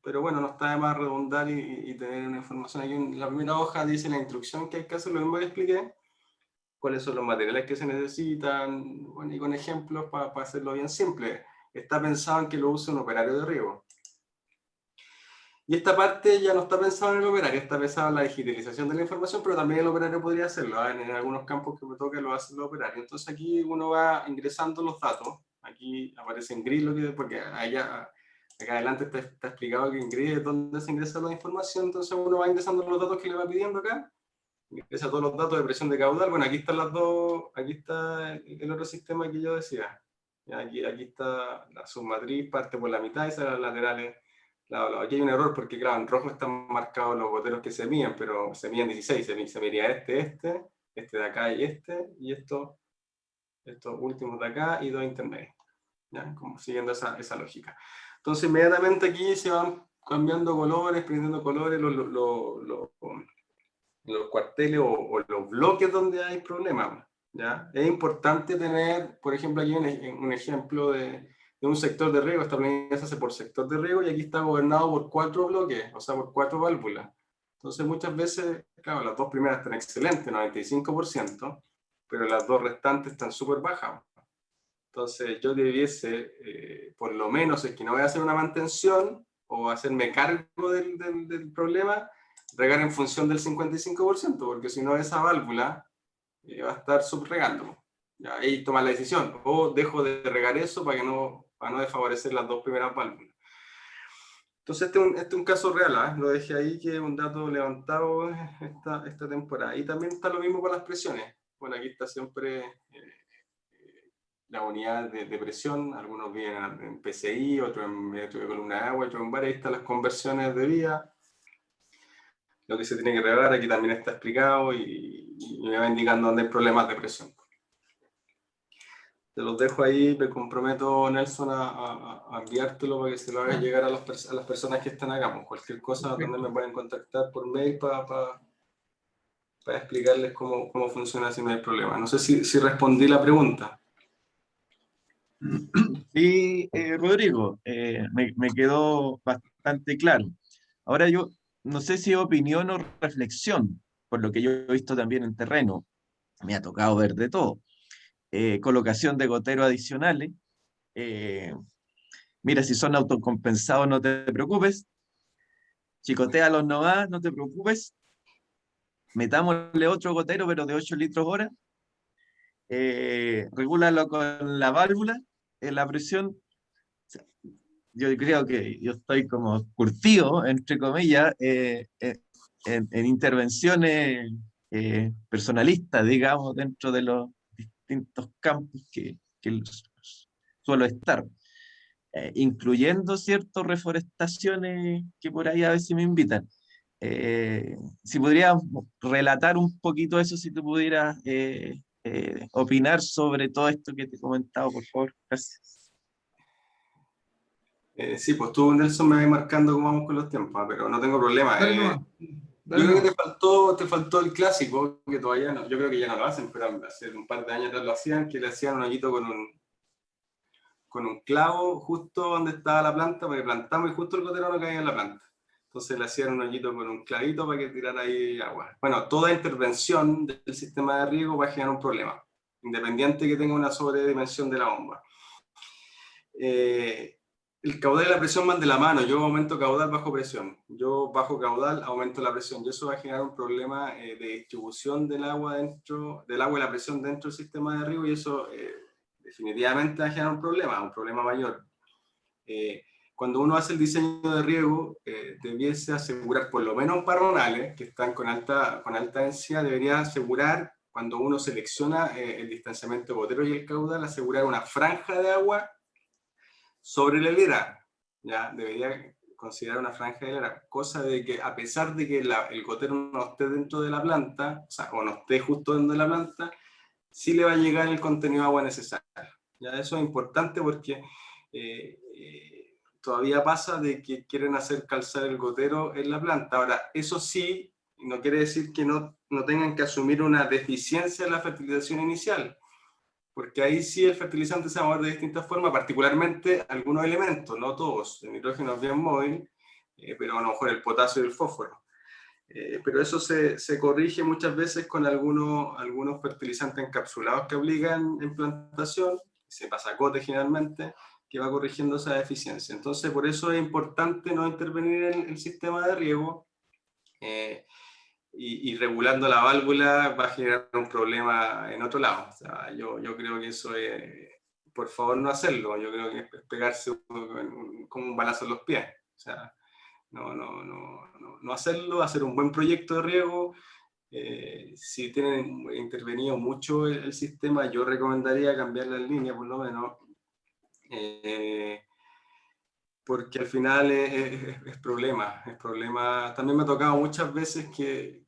pero bueno, no está de más redundar y tener una información. Aquí en la primera hoja dice la instrucción que hay que hacer, lo mismo que expliqué, cuáles son los materiales que se necesitan, bueno, y con ejemplos para hacerlo bien simple. Está pensado en que lo use un operario de riego. Y esta parte ya no está pensada en el operario, está pensada en la digitalización de la información, pero también el operario podría hacerlo, ¿eh? En algunos campos que me toca lo hace el operario. Entonces aquí uno va ingresando los datos, aquí aparece en gris, porque acá adelante está explicado que en gris es donde se ingresa la información, entonces uno va ingresando los datos que le va pidiendo acá, ingresa todos los datos de presión de caudal. Bueno, aquí están las dos, aquí está el otro sistema que yo decía. Aquí está la submatriz, parte por la mitad y sale las laterales. Claro, aquí hay un error porque, claro, en rojo están marcados los goteros que se miden, pero se miden 16, se medía este de acá y estos últimos de acá y dos intermedios, ¿ya? Como siguiendo esa lógica. Entonces, inmediatamente aquí se van cambiando colores, prendiendo colores los cuarteles o los bloques donde hay problemas, ¿ya? Es importante tener, por ejemplo, aquí un ejemplo de un sector de riego. Esta planilla se hace por sector de riego y aquí está gobernado por 4 bloques, o sea, por 4 válvulas. Entonces, muchas veces, claro, las dos primeras están excelentes, 95%, pero las dos restantes están súper bajas. Entonces, yo debiese, por lo menos, es que no voy a hacer una mantención o hacerme cargo del problema, regar en función del 55%, porque si no, esa válvula va a estar subregando. Ya, ahí toma la decisión, o dejo de regar eso para no desfavorecer las dos primeras válvulas. Entonces este es un caso real, ¿eh? Lo dejé ahí, que es un dato levantado esta temporada. Y también está lo mismo con las presiones. Bueno, aquí está siempre la unidad de presión, algunos vienen en PSI, otros en metro de columna de agua, otros en bar. Ahí están las conversiones de vía, lo que se tiene que regar, aquí también está explicado y me va indicando dónde hay problemas de presión. Te los dejo ahí, me comprometo, Nelson, a enviártelo para que se lo hagas llegar a las personas que están acá. Pues cualquier cosa, también me pueden contactar por mail para explicarles cómo funciona si no hay problema. No sé si respondí la pregunta. Sí, Rodrigo, me quedó bastante claro. Ahora yo no sé si opinión o reflexión, por lo que yo he visto también en terreno, me ha tocado ver de todo. Colocación de goteros adicionales. Mira, si son autocompensados, no te preocupes. Chicotéalos nomás, no te preocupes. Metámosle otro gotero, pero de 8 litros hora. Regúlalo con la válvula, la presión. yo creo que yo estoy como curtido, entre comillas, en intervenciones personalistas, digamos, dentro de los distintos campos que suelo estar, incluyendo ciertas reforestaciones que por ahí a veces me invitan. Si podrías relatar un poquito eso, si tú pudieras opinar sobre todo esto que te he comentado, por favor. Gracias. Sí, pues tú, Nelson, me vas marcando cómo vamos con los tiempos, pero no tengo problema. Dale nomás, Yo dale creo que nomás. te faltó el clásico, que todavía no, yo creo que ya no lo hacen, pero hace un par de años atrás lo hacían, que le hacían un hoyito con un clavo justo donde estaba la planta, porque plantamos y justo el gotero no caía en la planta. Entonces le hacían un hoyito con un clavito para que tirara ahí agua. Bueno, toda intervención del sistema de riego va a generar un problema, independiente que tenga una sobredimensión de la bomba. El caudal y la presión van de la mano. Yo aumento caudal, bajo presión. Yo bajo caudal, aumento la presión. Y eso va a generar un problema de distribución del agua y la presión dentro del sistema de riego, y eso definitivamente va a generar un problema mayor. Cuando uno hace el diseño de riego, debiese asegurar, por lo menos en parronales, que están con alta densidad, debería asegurar, cuando uno selecciona el distanciamiento de gotero y el caudal, asegurar una franja de agua sobre la hilera. Ya debería considerar una franja de hilera, cosa de que a pesar de que el gotero no esté dentro de la planta, o no esté justo dentro de la planta, sí le va a llegar el contenido de agua necesario. Ya eso es importante porque todavía pasa de que quieren hacer calzar el gotero en la planta. Ahora, eso sí, no quiere decir que no tengan que asumir una deficiencia en la fertilización inicial, porque ahí sí el fertilizante se va a mover de distintas formas, particularmente algunos elementos, no todos. El nitrógeno es bien móvil, pero a lo mejor el potasio y el fósforo. Pero eso se corrige muchas veces con algunos fertilizantes encapsulados que obligan en plantación, se pasacote generalmente, que va corrigiendo esa deficiencia. Entonces, por eso es importante no intervenir en el sistema de riego, y regulando la válvula va a generar un problema en otro lado. O sea, yo creo que eso es, por favor, no hacerlo. Yo creo que es pegarse como un balazo en los pies. O sea, no hacerlo, hacer un buen proyecto de riego. Si tienen intervenido mucho el sistema, yo recomendaría cambiar la línea, por lo menos, porque al final es problema. También me ha tocado muchas veces que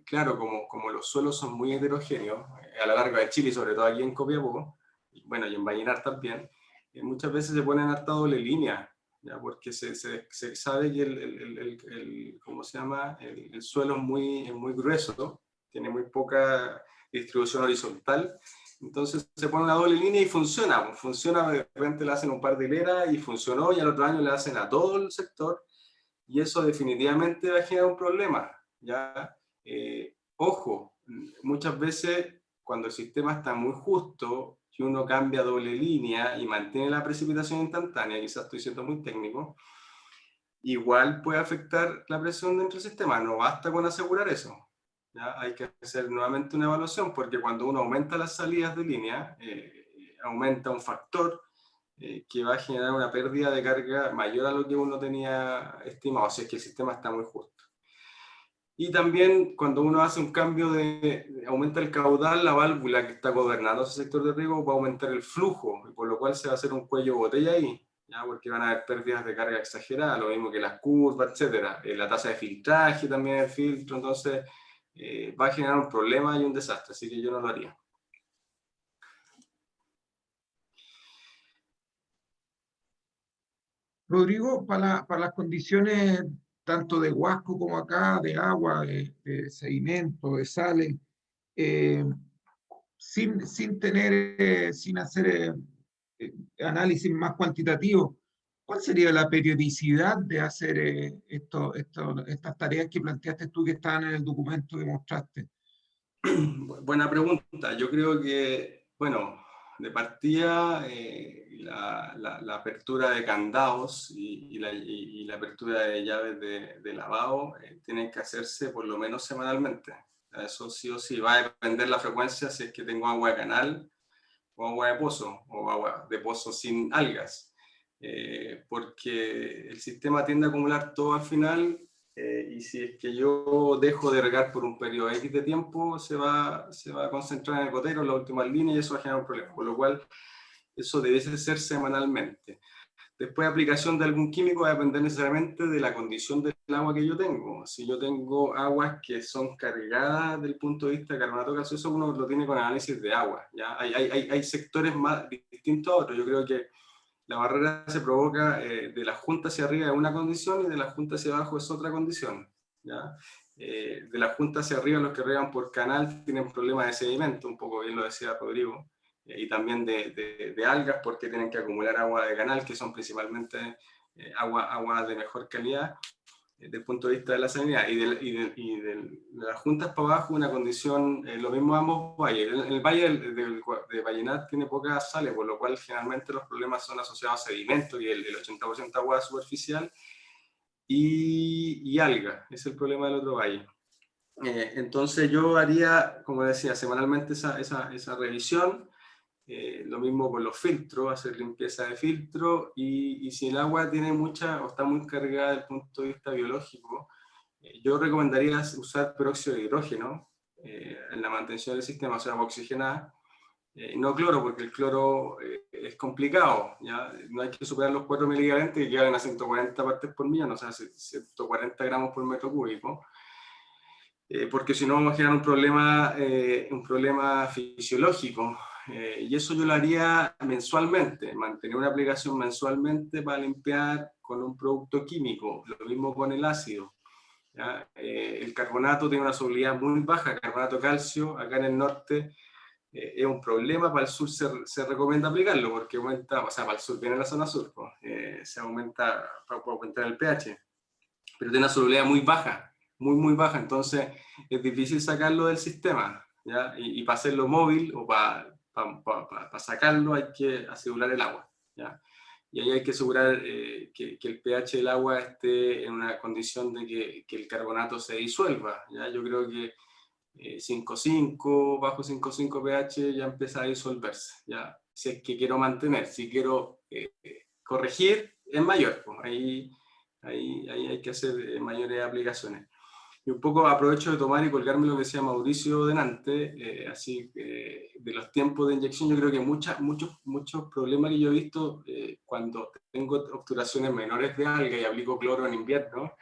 claro, como los suelos son muy heterogéneos, a lo largo de Chile, y sobre todo aquí en Copiapó, bueno, y en Vallenar también, muchas veces se ponen harta doble línea, ¿ya? Porque se sabe que ¿cómo se llama? El suelo es muy grueso, tiene muy poca distribución horizontal. Entonces se pone una doble línea y funciona, de repente le hacen un par de hileras y funcionó, y al otro año le hacen a todo el sector, y eso definitivamente va a generar un problema, ¿ya? Ojo, muchas veces cuando el sistema está muy justo y uno cambia doble línea y mantiene la precipitación instantánea, quizás estoy siendo muy técnico, igual puede afectar la presión dentro del sistema, no basta con asegurar eso. ¿Ya? Hay que hacer nuevamente una evaluación, porque cuando uno aumenta las salidas de línea, aumenta un factor que va a generar una pérdida de carga mayor a lo que uno tenía estimado, si es que el sistema está muy justo. Y también cuando uno hace un cambio aumenta el caudal, la válvula que está gobernando ese sector de riego va a aumentar el flujo, y por lo cual se va a hacer un cuello botella ahí, ¿ya? Porque van a haber pérdidas de carga exageradas, lo mismo que las curvas, etcétera. La tasa de filtraje también, el filtro, entonces va a generar un problema y un desastre, así que yo no lo haría. Rodrigo, para las condiciones tanto de Huasco como acá, de agua, de sedimento, de sales, sin hacer análisis más cuantitativo, ¿cuál sería la periodicidad de hacer estas tareas que planteaste tú, que estaban en el documento que mostraste? Buena pregunta. Yo creo que, bueno, de partida, la apertura de candados y la apertura de llaves de lavado tienen que hacerse por lo menos semanalmente. Eso sí o sí va a depender la frecuencia, si es que tengo agua de canal o agua de pozo, o agua de pozo sin algas. porque el sistema tiende a acumular todo al final, y si es que yo dejo de regar por un periodo X de tiempo, se va a concentrar en el gotero, en las últimas líneas, y eso va a generar un problema, por lo cual eso debe ser semanalmente. Después, aplicación de algún químico va a depender necesariamente de la condición del agua que yo tengo. Si yo tengo aguas que son cargadas desde el punto de vista de carbonato calcioso, uno lo tiene con análisis de agua, ¿ya? Hay sectores más distintos a otros. Yo creo que la barrera se provoca de la junta hacia arriba es una condición y de la junta hacia abajo es otra condición, ¿ya? De la junta hacia arriba, los que regan por canal tienen problemas de sedimento, un poco bien lo decía Rodrigo, y también de algas, porque tienen que acumular agua de canal, que son principalmente agua de mejor calidad desde el punto de vista de la salinidad. Y de las juntas para abajo, una condición, lo mismo ambos valles. El valle de Vallenar tiene pocas sales, por lo cual generalmente los problemas son asociados a sedimento, y el 80% agua superficial, y alga, es el problema del otro valle. Entonces yo haría, como decía, semanalmente esa revisión. Lo mismo con los filtros, hacer limpieza de filtro, y si el agua tiene mucha o está muy cargada desde el punto de vista biológico, yo recomendaría usar peróxido de hidrógeno en la mantención del sistema, o sea, agua oxigenada, no cloro, porque el cloro es complicado, ¿ya? No hay que superar los 4 milivalentes, que quedan a 140 partes por millón, o sea, 140 gramos por metro cúbico, porque si no vamos a generar un problema fisiológico. Y eso yo lo haría mensualmente, mantener una aplicación mensualmente para limpiar con un producto químico, lo mismo con el ácido, ¿ya? El carbonato tiene una solubilidad muy baja, carbonato calcio, acá en el norte es un problema, para el sur se recomienda aplicarlo, porque aumenta, o sea, para el sur, viene la zona sur, pues, se aumenta, para aumentar el pH, pero tiene una solubilidad muy baja, muy baja, entonces es difícil sacarlo del sistema, ¿ya? Y para hacerlo móvil o para sacarlo hay que asegurar el agua, ¿ya? Y ahí hay que asegurar que el pH del agua esté en una condición de que el carbonato se disuelva, ¿ya? Yo creo que 5,5, bajo 5,5 pH ya empieza a disolverse, ¿ya? Si es que quiero mantener, si quiero corregir, es mayor, pues ahí hay que hacer mayores aplicaciones. Y un poco aprovecho de tomar y colgarme lo que decía Mauricio delante, de los tiempos de inyección. Yo creo que muchos problemas que yo he visto cuando tengo obturaciones menores de alga y aplico cloro en invierno,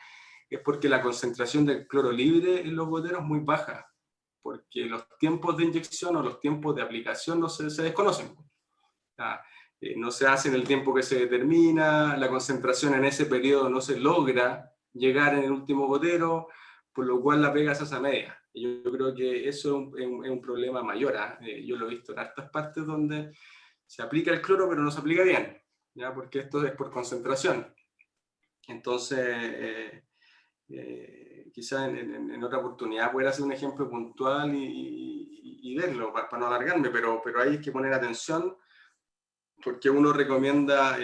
es porque la concentración del cloro libre en los goteros es muy baja, porque los tiempos de inyección o los tiempos de aplicación no se desconocen. No se hace en el tiempo que se determina, la concentración en ese periodo no se logra llegar en el último gotero, por lo cual la pega se hace a media. Y yo creo que eso es un problema mayor, ¿eh? Yo lo he visto en hartas partes donde se aplica el cloro, pero no se aplica bien, ¿ya? Porque esto es por concentración. Entonces, quizás en otra oportunidad poder hacer un ejemplo puntual y verlo, para no alargarme, pero ahí hay que poner atención, porque uno recomienda,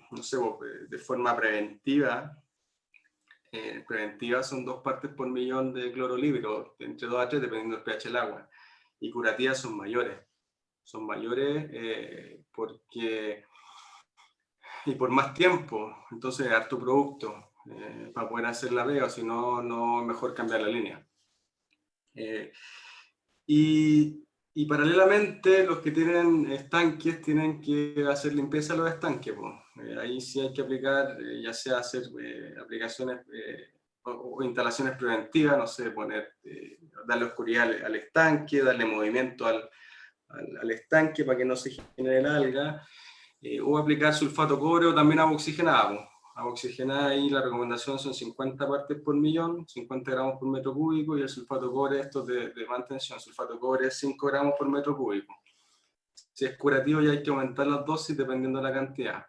no sé, de forma preventiva. Preventivas son 2 partes por millón de cloro libre, entre 2 a 3 dependiendo del pH del agua, y curativas son mayores porque, y por más tiempo, entonces harto producto para poder hacer la pega, o si no, es mejor cambiar la línea. Y paralelamente los que tienen estanques tienen que hacer limpieza de los estanques, pues. Ahí sí hay que aplicar, ya sea hacer aplicaciones o instalaciones preventivas, no sé, darle oscuridad al estanque, darle movimiento al estanque para que no se genere el alga, o aplicar sulfato cobre o también agua oxigenada, pues. Agua oxigenada, ahí la recomendación son 50 partes por millón, 50 gramos por metro cúbico, y el sulfato cobre, esto de mantención, sulfato cobre es 5 gramos por metro cúbico. Si es curativo ya hay que aumentar las dosis dependiendo de la cantidad.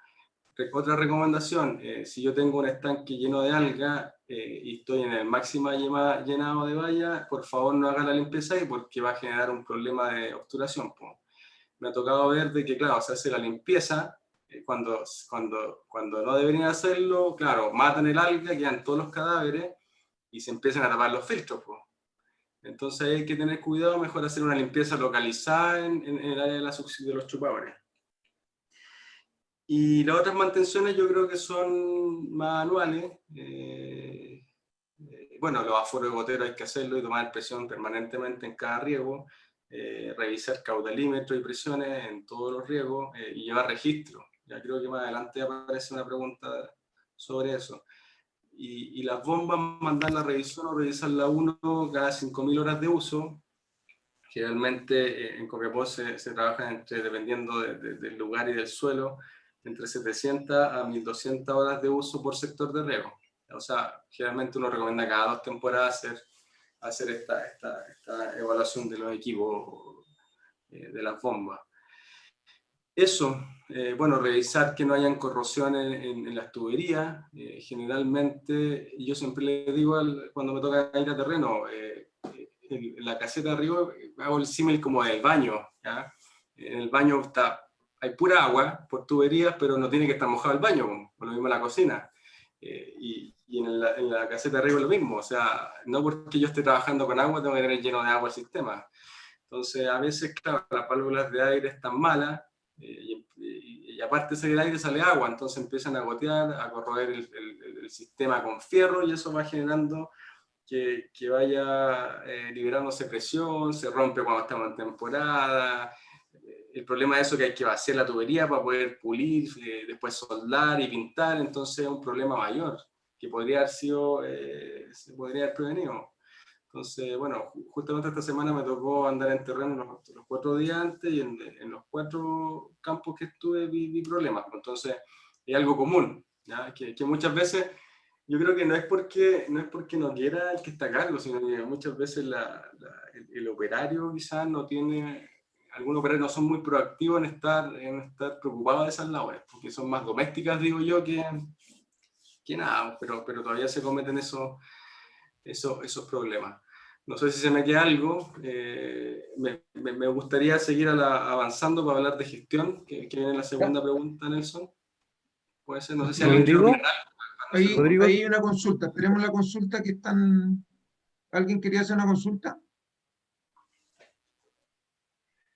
Otra recomendación, si yo tengo un estanque lleno de alga y estoy en el máximo llenado de valla, por favor no haga la limpieza ahí, porque va a generar un problema de obturación, pues. Me ha tocado ver de que, claro, se hace la limpieza, cuando no deberían hacerlo, claro, matan el alga, quedan todos los cadáveres y se empiezan a tapar los filtros, pues. Entonces hay que tener cuidado, mejor hacer una limpieza localizada en el área de los chupadores. Y las otras mantenciones yo creo que son más anuales. Bueno, los aforos de gotero hay que hacerlo y tomar presión permanentemente en cada riego, revisar caudalímetros y presiones en todos los riegos y llevar registro. Ya creo que más adelante aparece una pregunta sobre eso. Y las bombas, mandar la revisión o revisarla uno cada 5.000 horas de uso. Generalmente en Copiapó se trabaja dependiendo del lugar y del suelo, entre 700 a 1.200 horas de uso por sector de riego. O sea, generalmente uno recomienda cada 2 temporadas hacer esta evaluación de los equipos de las bombas. Eso, bueno, revisar que no hayan corrosiones en las tuberías. Generalmente, yo siempre le digo cuando me toca ir a terreno, en la caseta de arriba hago el símil como del baño, ¿ya? En el baño hay pura agua por tuberías, pero no tiene que estar mojado el baño, por lo mismo en la cocina. Y en la caseta de arriba lo mismo, o sea, no porque yo esté trabajando con agua tengo que tener lleno de agua el sistema. Entonces, a veces, claro, las válvulas de aire están malas, y aparte de salir aire sale agua, entonces empiezan a gotear, a corroer el sistema con fierro, y eso va generando que vaya liberándose presión, se rompe cuando estamos en temporada. El problema de eso es que hay que vaciar la tubería para poder pulir, después soldar y pintar, entonces es un problema mayor que podría haber sido, se podría haber prevenido. Entonces, bueno, justamente esta semana me tocó andar en terreno los 4 días antes, y en los 4 campos que estuve vi problemas. Entonces, es algo común, ¿ya? Que muchas veces, yo creo que no es porque no quiera el que está a cargo, sino que muchas veces el operario quizás no tiene, algunos operarios no son muy proactivos en estar preocupados de esas labores, porque son más domésticas, digo yo, que nada, pero todavía se cometen esos problemas. No sé si se me queda algo. Me gustaría seguir avanzando para hablar de gestión, que viene la segunda pregunta, Nelson. Puede ser, no sé si alguien quiere Rodrigo. opinar algo. Ahí hay una consulta, esperemos la consulta que están... ¿Alguien quería hacer una consulta?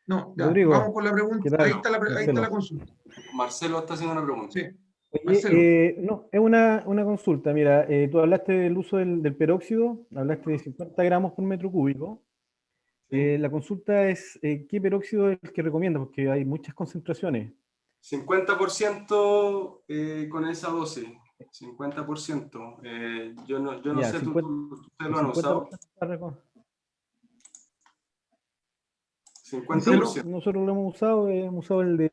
No, ya, Rodrigo, vamos con la pregunta. ¿qué tal? Ahí está la Marcelo. consulta. Marcelo está haciendo una pregunta. Sí, Oye, Marcelo. no, es una consulta. Mira, tú hablaste del uso del peróxido, hablaste de 50 gramos por metro cúbico. Sí. La consulta es, ¿qué peróxido es el que recomienda? Porque hay muchas concentraciones. 50% con esa dosis. 50%. Yo no Ya, sé, 50, ¿ustedes el lo han usado? 50% está sí, 50%. nosotros lo hemos usado el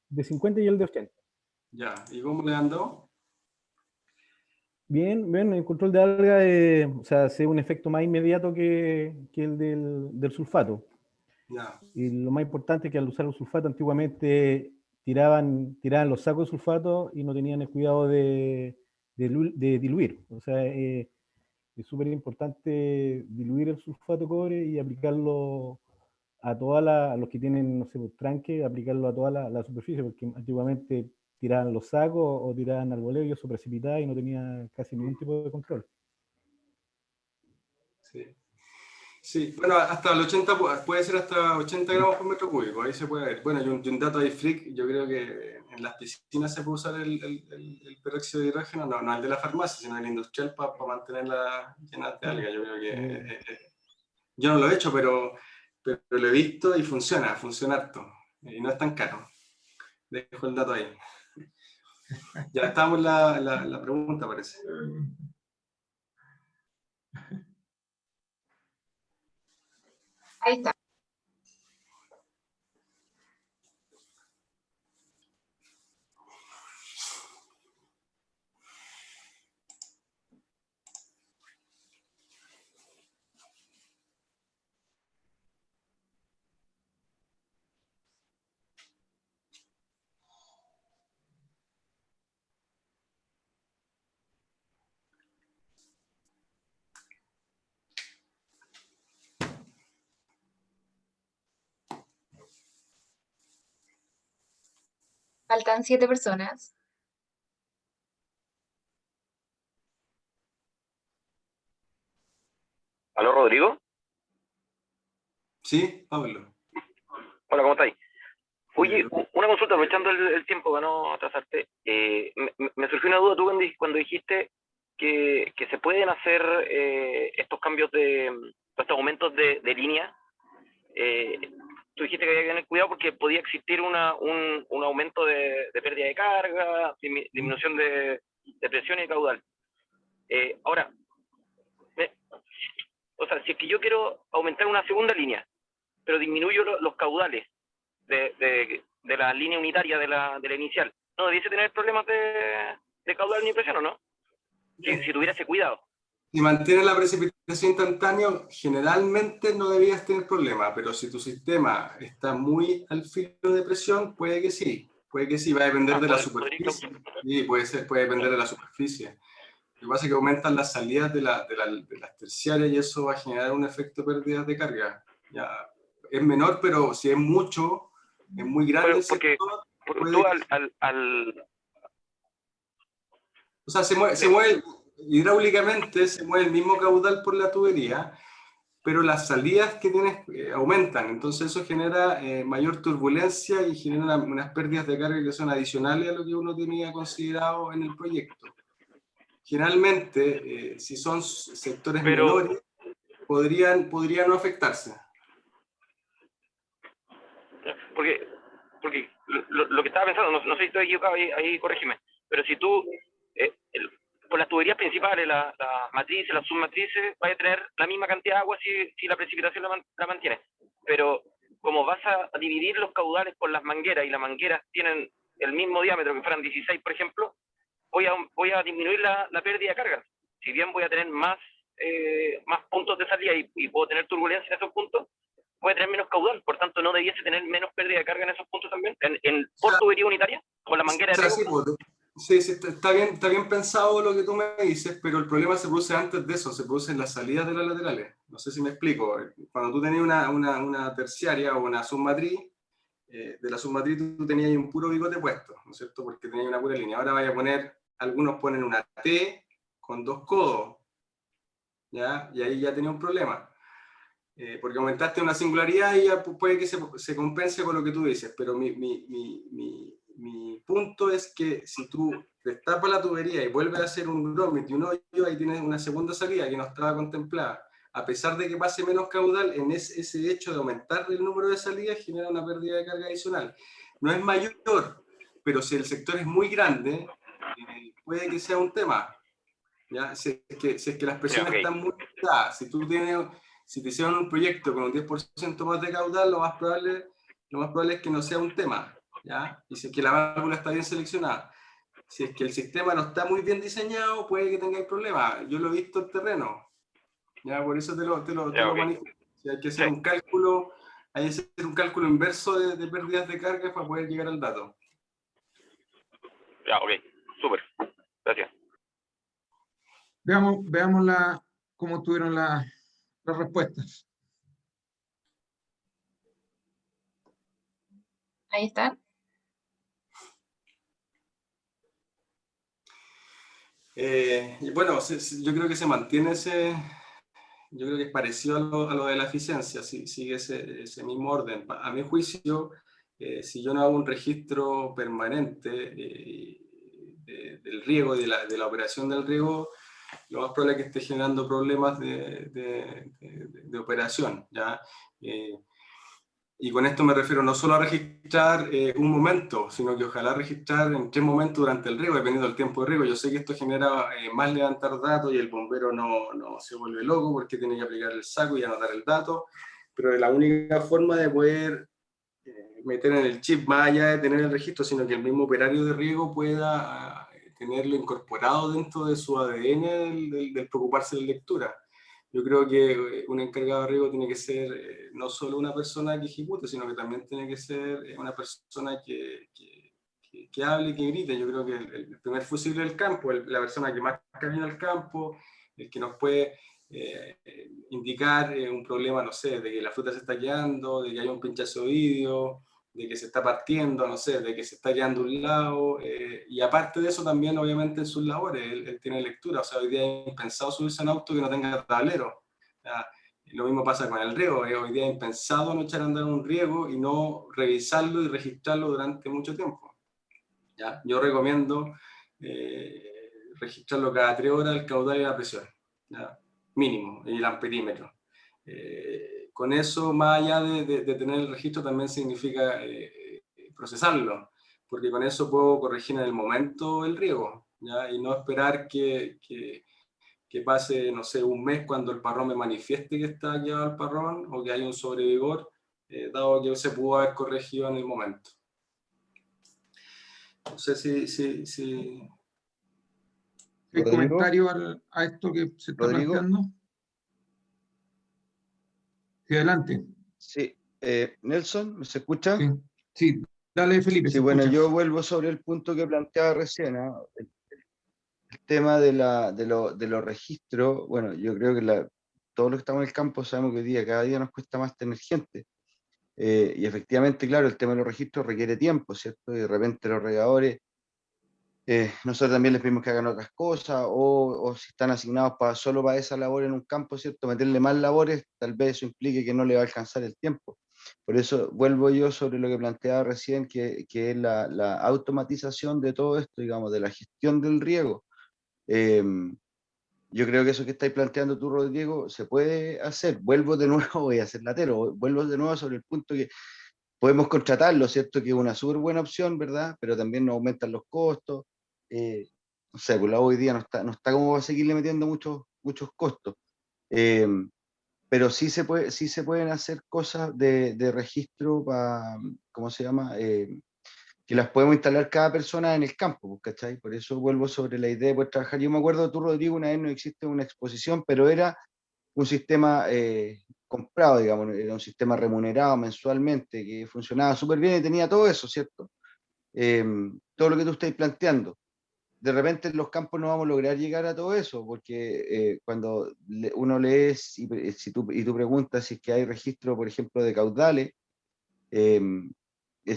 de 50 y el de 80. Ya, ¿y cómo le han dado? Bien, el control de alga, o sea, hace un efecto más inmediato que el del sulfato. Ya. Y lo más importante es que al usar el sulfato antiguamente tiraban los sacos de sulfato y no tenían el cuidado de diluir. O sea, es súper importante diluir el sulfato de cobre y aplicarlo a los que tienen, no sé, pues, tranque, aplicarlo a toda la superficie, porque antiguamente tiraban los sacos o tiraban al voleo y eso precipitaba y no tenía casi ningún tipo de control. Sí. Sí, bueno, hasta el 80, puede ser hasta 80 gramos por metro cúbico, ahí se puede ver. Bueno, y un dato ahí freak, yo creo que en las piscinas se puede usar el peróxido de hidrógeno, no el de la farmacia, sino el industrial para mantenerla llena de alga. Yo creo que yo no lo he hecho, pero lo he visto y funciona harto. Y no es tan caro. Dejo el dato ahí. Ya estamos la pregunta, parece. Ahí está. Faltan 7 personas. ¿Aló, Rodrigo? Sí, Pablo. Hola, ¿cómo estáis? Oye, una consulta, aprovechando el tiempo para no atrasarte. Me surgió una duda tú cuando dijiste que se pueden hacer estos cambios estos aumentos de línea. Tú dijiste que había que tener cuidado porque podía existir un aumento de pérdida de carga, disminución de presión y caudal. Ahora, o sea, si es que yo quiero aumentar una segunda línea, pero disminuyo los caudales de la línea unitaria de la inicial, ¿no debiese tener problemas de caudal ni presión o no? Si tuviera ese cuidado. Si mantienes la precipitación instantánea, generalmente no deberías tener problema, pero si tu sistema está muy al filo de presión, puede que sí, va a depender de la superficie. Sí, puede depender de la superficie. Lo que pasa es que aumentan las salidas de las terciarias y eso va a generar un efecto de pérdidas de carga. Ya, es menor, pero si es mucho, es muy grande. Porque tú o sea, se mueve hidráulicamente, se mueve el mismo caudal por la tubería, pero las salidas que tienes aumentan, entonces eso genera mayor turbulencia y genera unas pérdidas de carga que son adicionales a lo que uno tenía considerado en el proyecto. Generalmente, si son sectores menores, podrían no afectarse. Porque lo que estaba pensando, no sé si estoy equivocado, ahí corrígeme, pero si tú, por las tuberías principales, las matrices, las submatrices, vas a tener la misma cantidad de agua si la precipitación la mantienes. Pero como vas a dividir los caudales por las mangueras y las mangueras tienen el mismo diámetro, que fueran 16, por ejemplo, voy a disminuir la pérdida de carga. Si bien voy a tener más puntos de salida y puedo tener turbulencia en esos puntos, voy a tener menos caudal, por tanto no debiese tener menos pérdida de carga en esos puntos también, por tubería unitaria, con la manguera de riego. Sí, está bien pensado lo que tú me dices, pero el problema se produce antes de eso, se produce en las salidas de las laterales. No sé si me explico. Cuando tú tenías una terciaria o una submatriz, de la submatriz tú tenías un puro bigote puesto, ¿no es cierto? Porque tenías una pura línea. Ahora vaya a poner, algunos ponen una T con 2 codos, ¿ya? Y ahí ya tenía un problema. Porque aumentaste una singularidad y ya puede que se compense con lo que tú dices, pero mi punto es que si tú destapas la tubería y vuelves a hacer un grommet y un hoyo, ahí tienes una segunda salida que no estaba contemplada. A pesar de que pase menos caudal, en ese hecho de aumentar el número de salidas genera una pérdida de carga adicional. No es mayor, pero si el sector es muy grande, puede que sea un tema. ¿Ya? Si es que las presiones están muy altas, si te hicieron un proyecto con un 10% más de caudal, lo más probable es que no sea un tema, ¿ya? Y si es que la válvula está bien seleccionada. Si es que el sistema no está muy bien diseñado, puede que tengáis problemas. Yo lo he visto en terreno, ¿ya? Por eso te lo manifiesto. Si hay que hacer un cálculo, inverso de pérdidas de carga para poder llegar al dato. Ya, ok, súper, gracias. Veamos cómo tuvieron las respuestas. Ahí está. Bueno, yo creo que se mantiene yo creo que es parecido a lo de la eficiencia, sigue ese mismo orden. A mi juicio, si yo no hago un registro permanente del riego, de la operación del riego, lo más probable es que esté generando problemas de operación, ¿ya? Y con esto me refiero no solo a registrar un momento, sino que ojalá registrar en 3 momentos durante el riego, dependiendo del tiempo de riego. Yo sé que esto genera más levantar datos y el bombero no se vuelve loco porque tiene que aplicar el saco y anotar el dato, pero es la única forma de poder meter en el chip, más allá de tener el registro, sino que el mismo operario de riego pueda tenerlo incorporado dentro de su ADN del preocuparse de lectura. Yo creo que un encargado de riego tiene que ser no solo una persona que ejecute, sino que también tiene que ser una persona que hable y que grite. Yo creo que el primer fusible del campo, la persona que más camina al campo, el que nos puede indicar un problema, no sé, de que la fruta se está quedando, de que hay un pinchazo de oído, de que se está partiendo, no sé, de que se está quedando un lado, y aparte de eso también obviamente en sus labores, él tiene lectura, o sea, hoy día es impensado subirse a un auto que no tenga tablero, Lo mismo pasa con el riego. Hoy día es impensado no echar a andar un riego y no revisarlo y registrarlo durante mucho tiempo. ¿Ya? Yo recomiendo registrarlo cada 3 horas el caudal y la presión, ¿ya? Mínimo, y el amperímetro. Con eso, más allá de tener el registro, también significa procesarlo, porque con eso puedo corregir en el momento el riego, ¿ya? Y no esperar que pase, no sé, un mes cuando el parrón me manifieste que está quedado el parrón o que hay un sobrevigor, dado que se pudo haber corregido en el momento. No sé si... ¿Hay Rodrigo. comentario a esto que se está Rodrigo. planteando? Sí, adelante. Sí, Nelson, ¿se escucha? Sí, sí, dale Felipe. Sí, se bueno, escucha. yo vuelvo sobre el punto que planteaba recién, ¿ah? El tema de los registros. Bueno, yo creo que todos los que estamos en el campo sabemos que hoy día, cada día nos cuesta más tener gente. Y efectivamente, claro, el tema de los registros requiere tiempo, ¿cierto? Y de repente los regadores, nosotros también les pedimos que hagan otras cosas, o si están asignados solo para esa labor en un campo, ¿cierto? Meterle más labores, tal vez eso implique que no le va a alcanzar el tiempo. Por eso vuelvo yo sobre lo que planteaba recién, que es la automatización de todo esto, digamos, de la gestión del riego. Yo creo que eso que estáis planteando tú, Rodrigo, se puede hacer. Vuelvo de nuevo, voy a ser latero, vuelvo de nuevo sobre el punto que podemos contratarlo, ¿cierto? Que es una súper buena opción, ¿verdad? Pero también nos aumentan los costos. No sé, pues la hoy día no está como va a seguirle metiendo muchos costos. Pero sí se pueden hacer cosas de registro para, ¿cómo se llama? Que las podemos instalar cada persona en el campo, ¿cachai? Por eso vuelvo sobre la idea de poder trabajar. Yo me acuerdo, tú, Rodrigo, una vez no existe una exposición, pero era un sistema comprado, digamos, era un sistema remunerado mensualmente, que funcionaba súper bien y tenía todo eso, ¿cierto? Todo lo que tú estás planteando. De repente en los campos no vamos a lograr llegar a todo eso, porque cuando uno lee y tú preguntas si es que hay registro, por ejemplo, de caudales,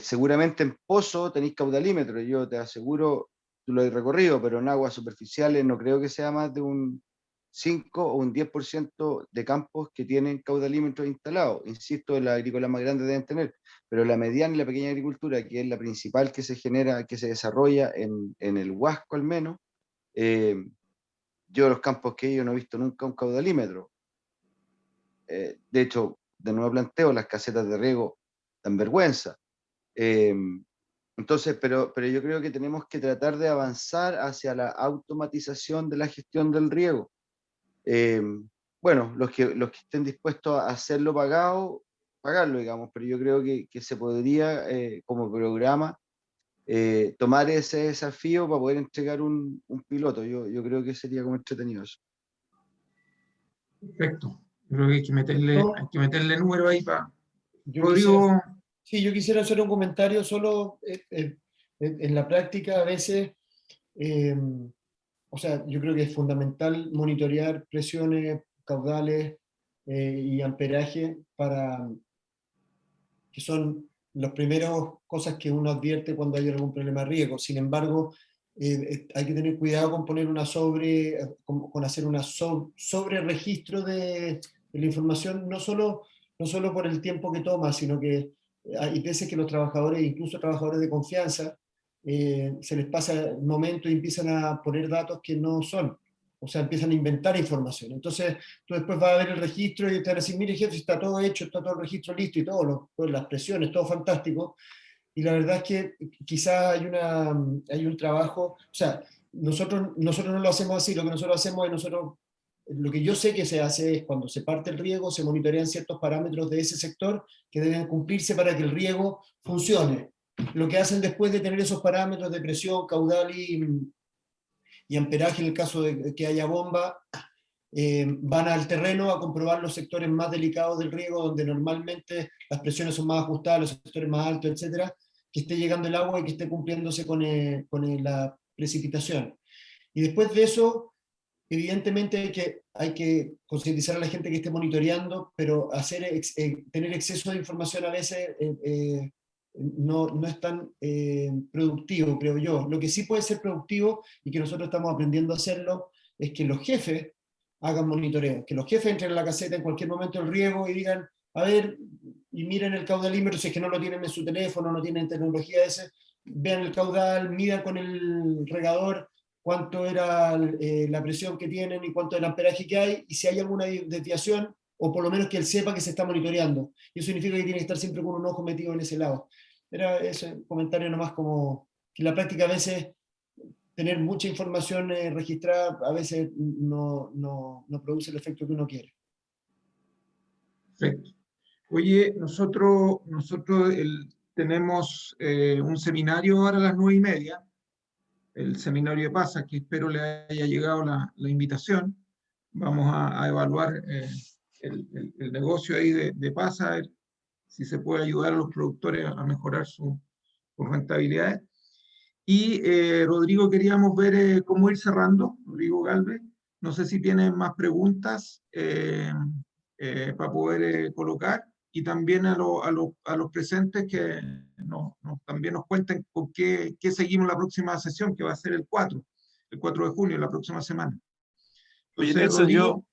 seguramente en pozo tenéis caudalímetro, yo te aseguro, tú lo has recorrido, pero en aguas superficiales no creo que sea más de un 5 o un 10% de campos que tienen caudalímetros instalados. Insisto, las agrícolas más grandes deben tener, pero la mediana y la pequeña agricultura, que es la principal que se genera, que se desarrolla en el Huasco al menos, yo los campos que yo no he visto nunca un caudalímetro. De hecho, de nuevo planteo, las casetas de riego dan vergüenza. Entonces, pero yo creo que tenemos que tratar de avanzar hacia la automatización de la gestión del riego. Bueno, los que estén dispuestos a hacerlo pagarlo, digamos, pero yo creo que se podría, como programa, tomar ese desafío para poder entregar un piloto. Yo creo que sería como entretenido eso. Perfecto. Creo que hay que meterle número ahí para... Rodrigo. Sí, yo quisiera hacer un comentario solo en la práctica a veces, o sea, yo creo que es fundamental monitorear presiones, caudales y amperaje que son las primeras cosas que uno advierte cuando hay algún problema de riego. Sin embargo, hay que tener cuidado con poner con hacer una sobre registro de la información, no solo por el tiempo que toma, sino que hay veces que los trabajadores, incluso trabajadores de confianza, se les pasa el momento y empiezan a poner datos que no son, o sea, empiezan a inventar información. Entonces, tú después vas a ver el registro y te van a decir, mire jefe, está todo hecho, está todo el registro listo y todo, las presiones, todo fantástico. Y la verdad es que quizás hay un trabajo, o sea, nosotros no lo hacemos así, lo que nosotros hacemos es lo que yo sé que se hace es cuando se parte el riego, se monitorean ciertos parámetros de ese sector que deben cumplirse para que el riego funcione. Lo que hacen después de tener esos parámetros de presión, caudal y amperaje, en el caso de que haya bomba, van al terreno a comprobar los sectores más delicados del riego, donde normalmente las presiones son más ajustadas, los sectores más altos, etcétera, que esté llegando el agua y que esté cumpliéndose con la precipitación. Y después de eso, evidentemente hay que concientizar a la gente que esté monitoreando, pero tener exceso de información a veces no es tan productivo, creo yo. Lo que sí puede ser productivo, y que nosotros estamos aprendiendo a hacerlo, es que los jefes hagan monitoreo. Que los jefes entren en la caseta en cualquier momento del riego y digan, a ver, y miren el caudalímetro, si es que no lo tienen en su teléfono, no tienen tecnología ese, vean el caudal, midan con el regador cuánto era la presión que tienen y cuánto el amperaje que hay, y si hay alguna desviación, o por lo menos que él sepa que se está monitoreando. Y eso significa que tiene que estar siempre con un ojo metido en ese lado. Era ese comentario nomás, como que en la práctica a veces tener mucha información registrada a veces no produce el efecto que uno quiere. Perfecto. Oye, nosotros tenemos un seminario ahora a las 9:30, el seminario de PASA, que espero le haya llegado la invitación. Vamos a evaluar el negocio ahí de PASA, a ver si se puede ayudar a los productores a mejorar sus rentabilidades. Y Rodrigo, queríamos ver cómo ir cerrando, Rodrigo Galvez. No sé si tienen más preguntas para poder colocar, y también a los presentes que también nos cuenten con qué seguimos la próxima sesión, que va a ser el 4 de junio, la próxima semana. Oye, Entonces, Nelson, Rodrigo,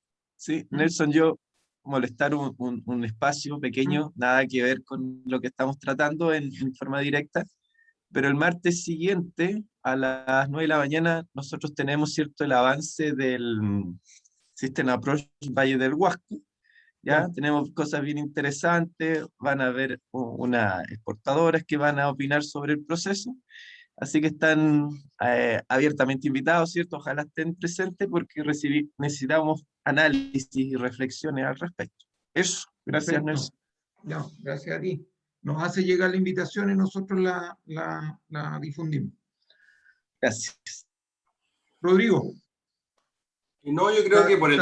Nelson, yo molestar un espacio pequeño, nada que ver con lo que estamos tratando en forma directa, pero el martes siguiente, a las 9 de la mañana, nosotros tenemos, ¿cierto?, el avance del System Approach Valle del Huasco. ¿Ya? Tenemos cosas bien interesantes, van a haber unas exportadoras que van a opinar sobre el proceso, así que están abiertamente invitados, ¿cierto? Ojalá estén presentes porque necesitamos análisis y reflexiones al respecto. Eso, gracias, perfecto. Nelson. No, gracias a ti. Nos hace llegar la invitación y nosotros la difundimos. Gracias. Rodrigo. Y no, yo creo que por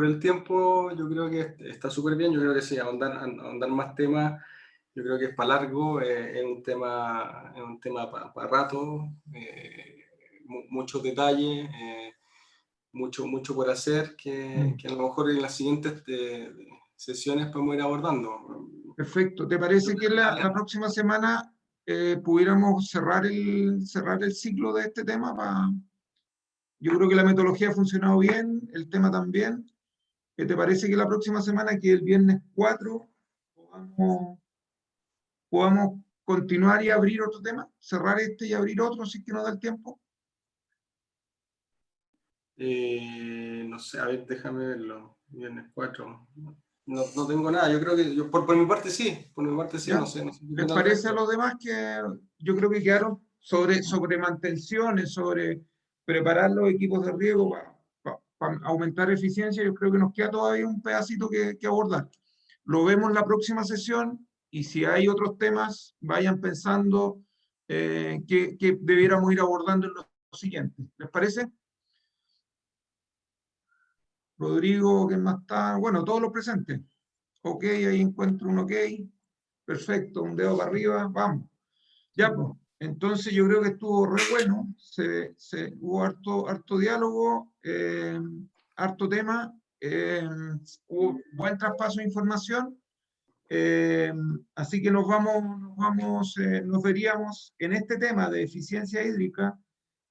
el tiempo, yo creo que está súper bien. Yo creo que sí, ahondar más temas, yo creo que es para largo, es un tema para rato, muchos detalles, mucho por hacer, que a lo mejor en las siguientes sesiones podemos ir abordando. Perfecto. ¿Te parece que la próxima semana pudiéramos cerrar el ciclo de este tema? Yo creo que la metodología ha funcionado bien, el tema también. ¿Te parece que la próxima semana, que el viernes 4, podamos continuar y abrir otro tema? ¿Cerrar este y abrir otro si es que nos da el tiempo? No sé, a ver, déjame verlo. Viernes 4. No tengo nada. Yo creo que por mi parte sí. Por mi parte sí, ¿Ya? no sé. ¿Les parece a los demás que yo creo que quedaron sobre mantenciones, sobre preparar los equipos de riego para aumentar eficiencia? Yo creo que nos queda todavía un pedacito que abordar. Lo vemos en la próxima sesión, y si hay otros temas, vayan pensando que debiéramos ir abordando en los siguientes. ¿Les parece? Rodrigo, ¿quién más está? Bueno, todos los presentes. Ok, ahí encuentro un ok. Perfecto, un dedo para arriba, vamos. Ya, pues. Entonces yo creo que estuvo re bueno, hubo harto diálogo, harto tema, hubo buen traspaso de información, así que nos veríamos en este tema de eficiencia hídrica,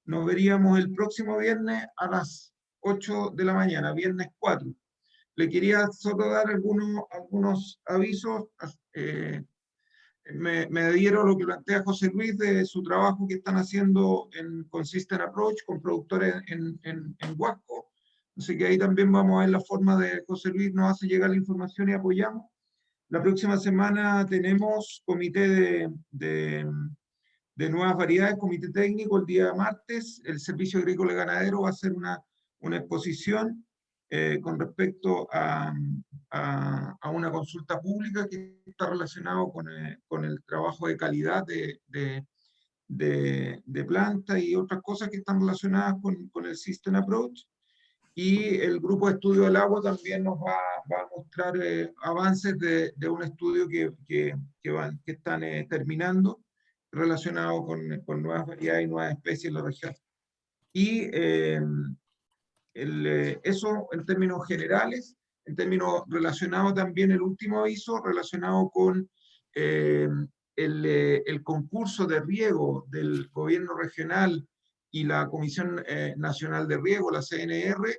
nos veríamos el próximo viernes a las 8 de la mañana, viernes 4. Le quería solo dar algunos avisos. Me adhiero a lo que plantea José Luis de su trabajo que están haciendo con System Approach, con productores en Huasco. Así que ahí también vamos a ver la forma de José Luis nos hace llegar la información y apoyamos. La próxima semana tenemos comité de nuevas variedades, comité técnico el día martes. El Servicio Agrícola y Ganadero va a hacer una exposición con respecto a una consulta pública que está relacionado con el trabajo de calidad de planta y otras cosas que están relacionadas con el System Approach. Y el grupo de estudio del agua también nos va a mostrar avances de un estudio que están terminando, relacionado con nuevas variedades y nuevas especies en la región. Y eso en términos generales. En términos relacionados también el último aviso relacionado con el concurso de riego del gobierno regional y la Comisión Nacional de Riego, la CNR,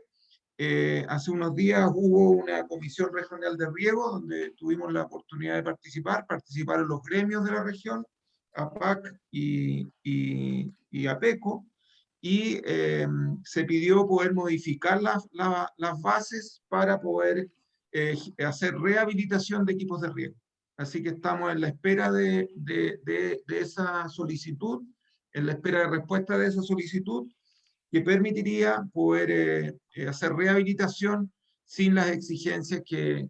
hace unos días hubo una comisión regional de riego donde tuvimos la oportunidad de participar. Participaron los gremios de la región, APAC y APECO, y se pidió poder modificar las bases para poder hacer rehabilitación de equipos de riego. Así que estamos en la espera de esa solicitud, en la espera de respuesta de esa solicitud, que permitiría poder hacer rehabilitación sin las exigencias que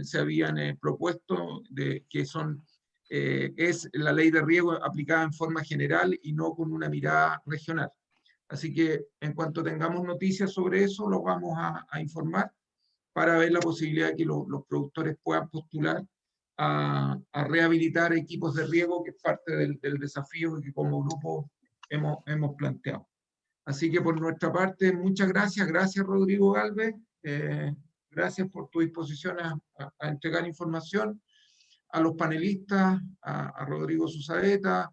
se habían propuesto, que son, es la ley de riego aplicada en forma general y no con una mirada regional. Así que en cuanto tengamos noticias sobre eso, los vamos a informar para ver la posibilidad de que los productores puedan postular a rehabilitar equipos de riego, que es parte del desafío que como grupo hemos planteado. Así que por nuestra parte, muchas gracias. Gracias, Rodrigo Galvez. Gracias por tu disposición a entregar información. A los panelistas, a Rodrigo Susaeta,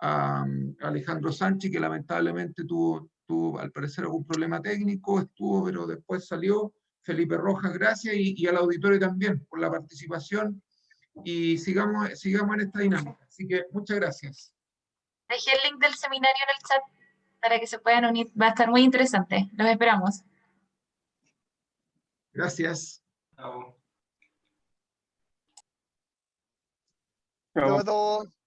a Alejandro Sánchez, que lamentablemente tuvo al parecer algún problema técnico, pero después salió. Felipe Rojas, gracias, y al auditorio también por la participación, y sigamos en esta dinámica. Así que muchas gracias. Dejé el link del seminario en el chat para que se puedan unir. Va a estar muy interesante. Los esperamos. Gracias. Chao. Chao a todos.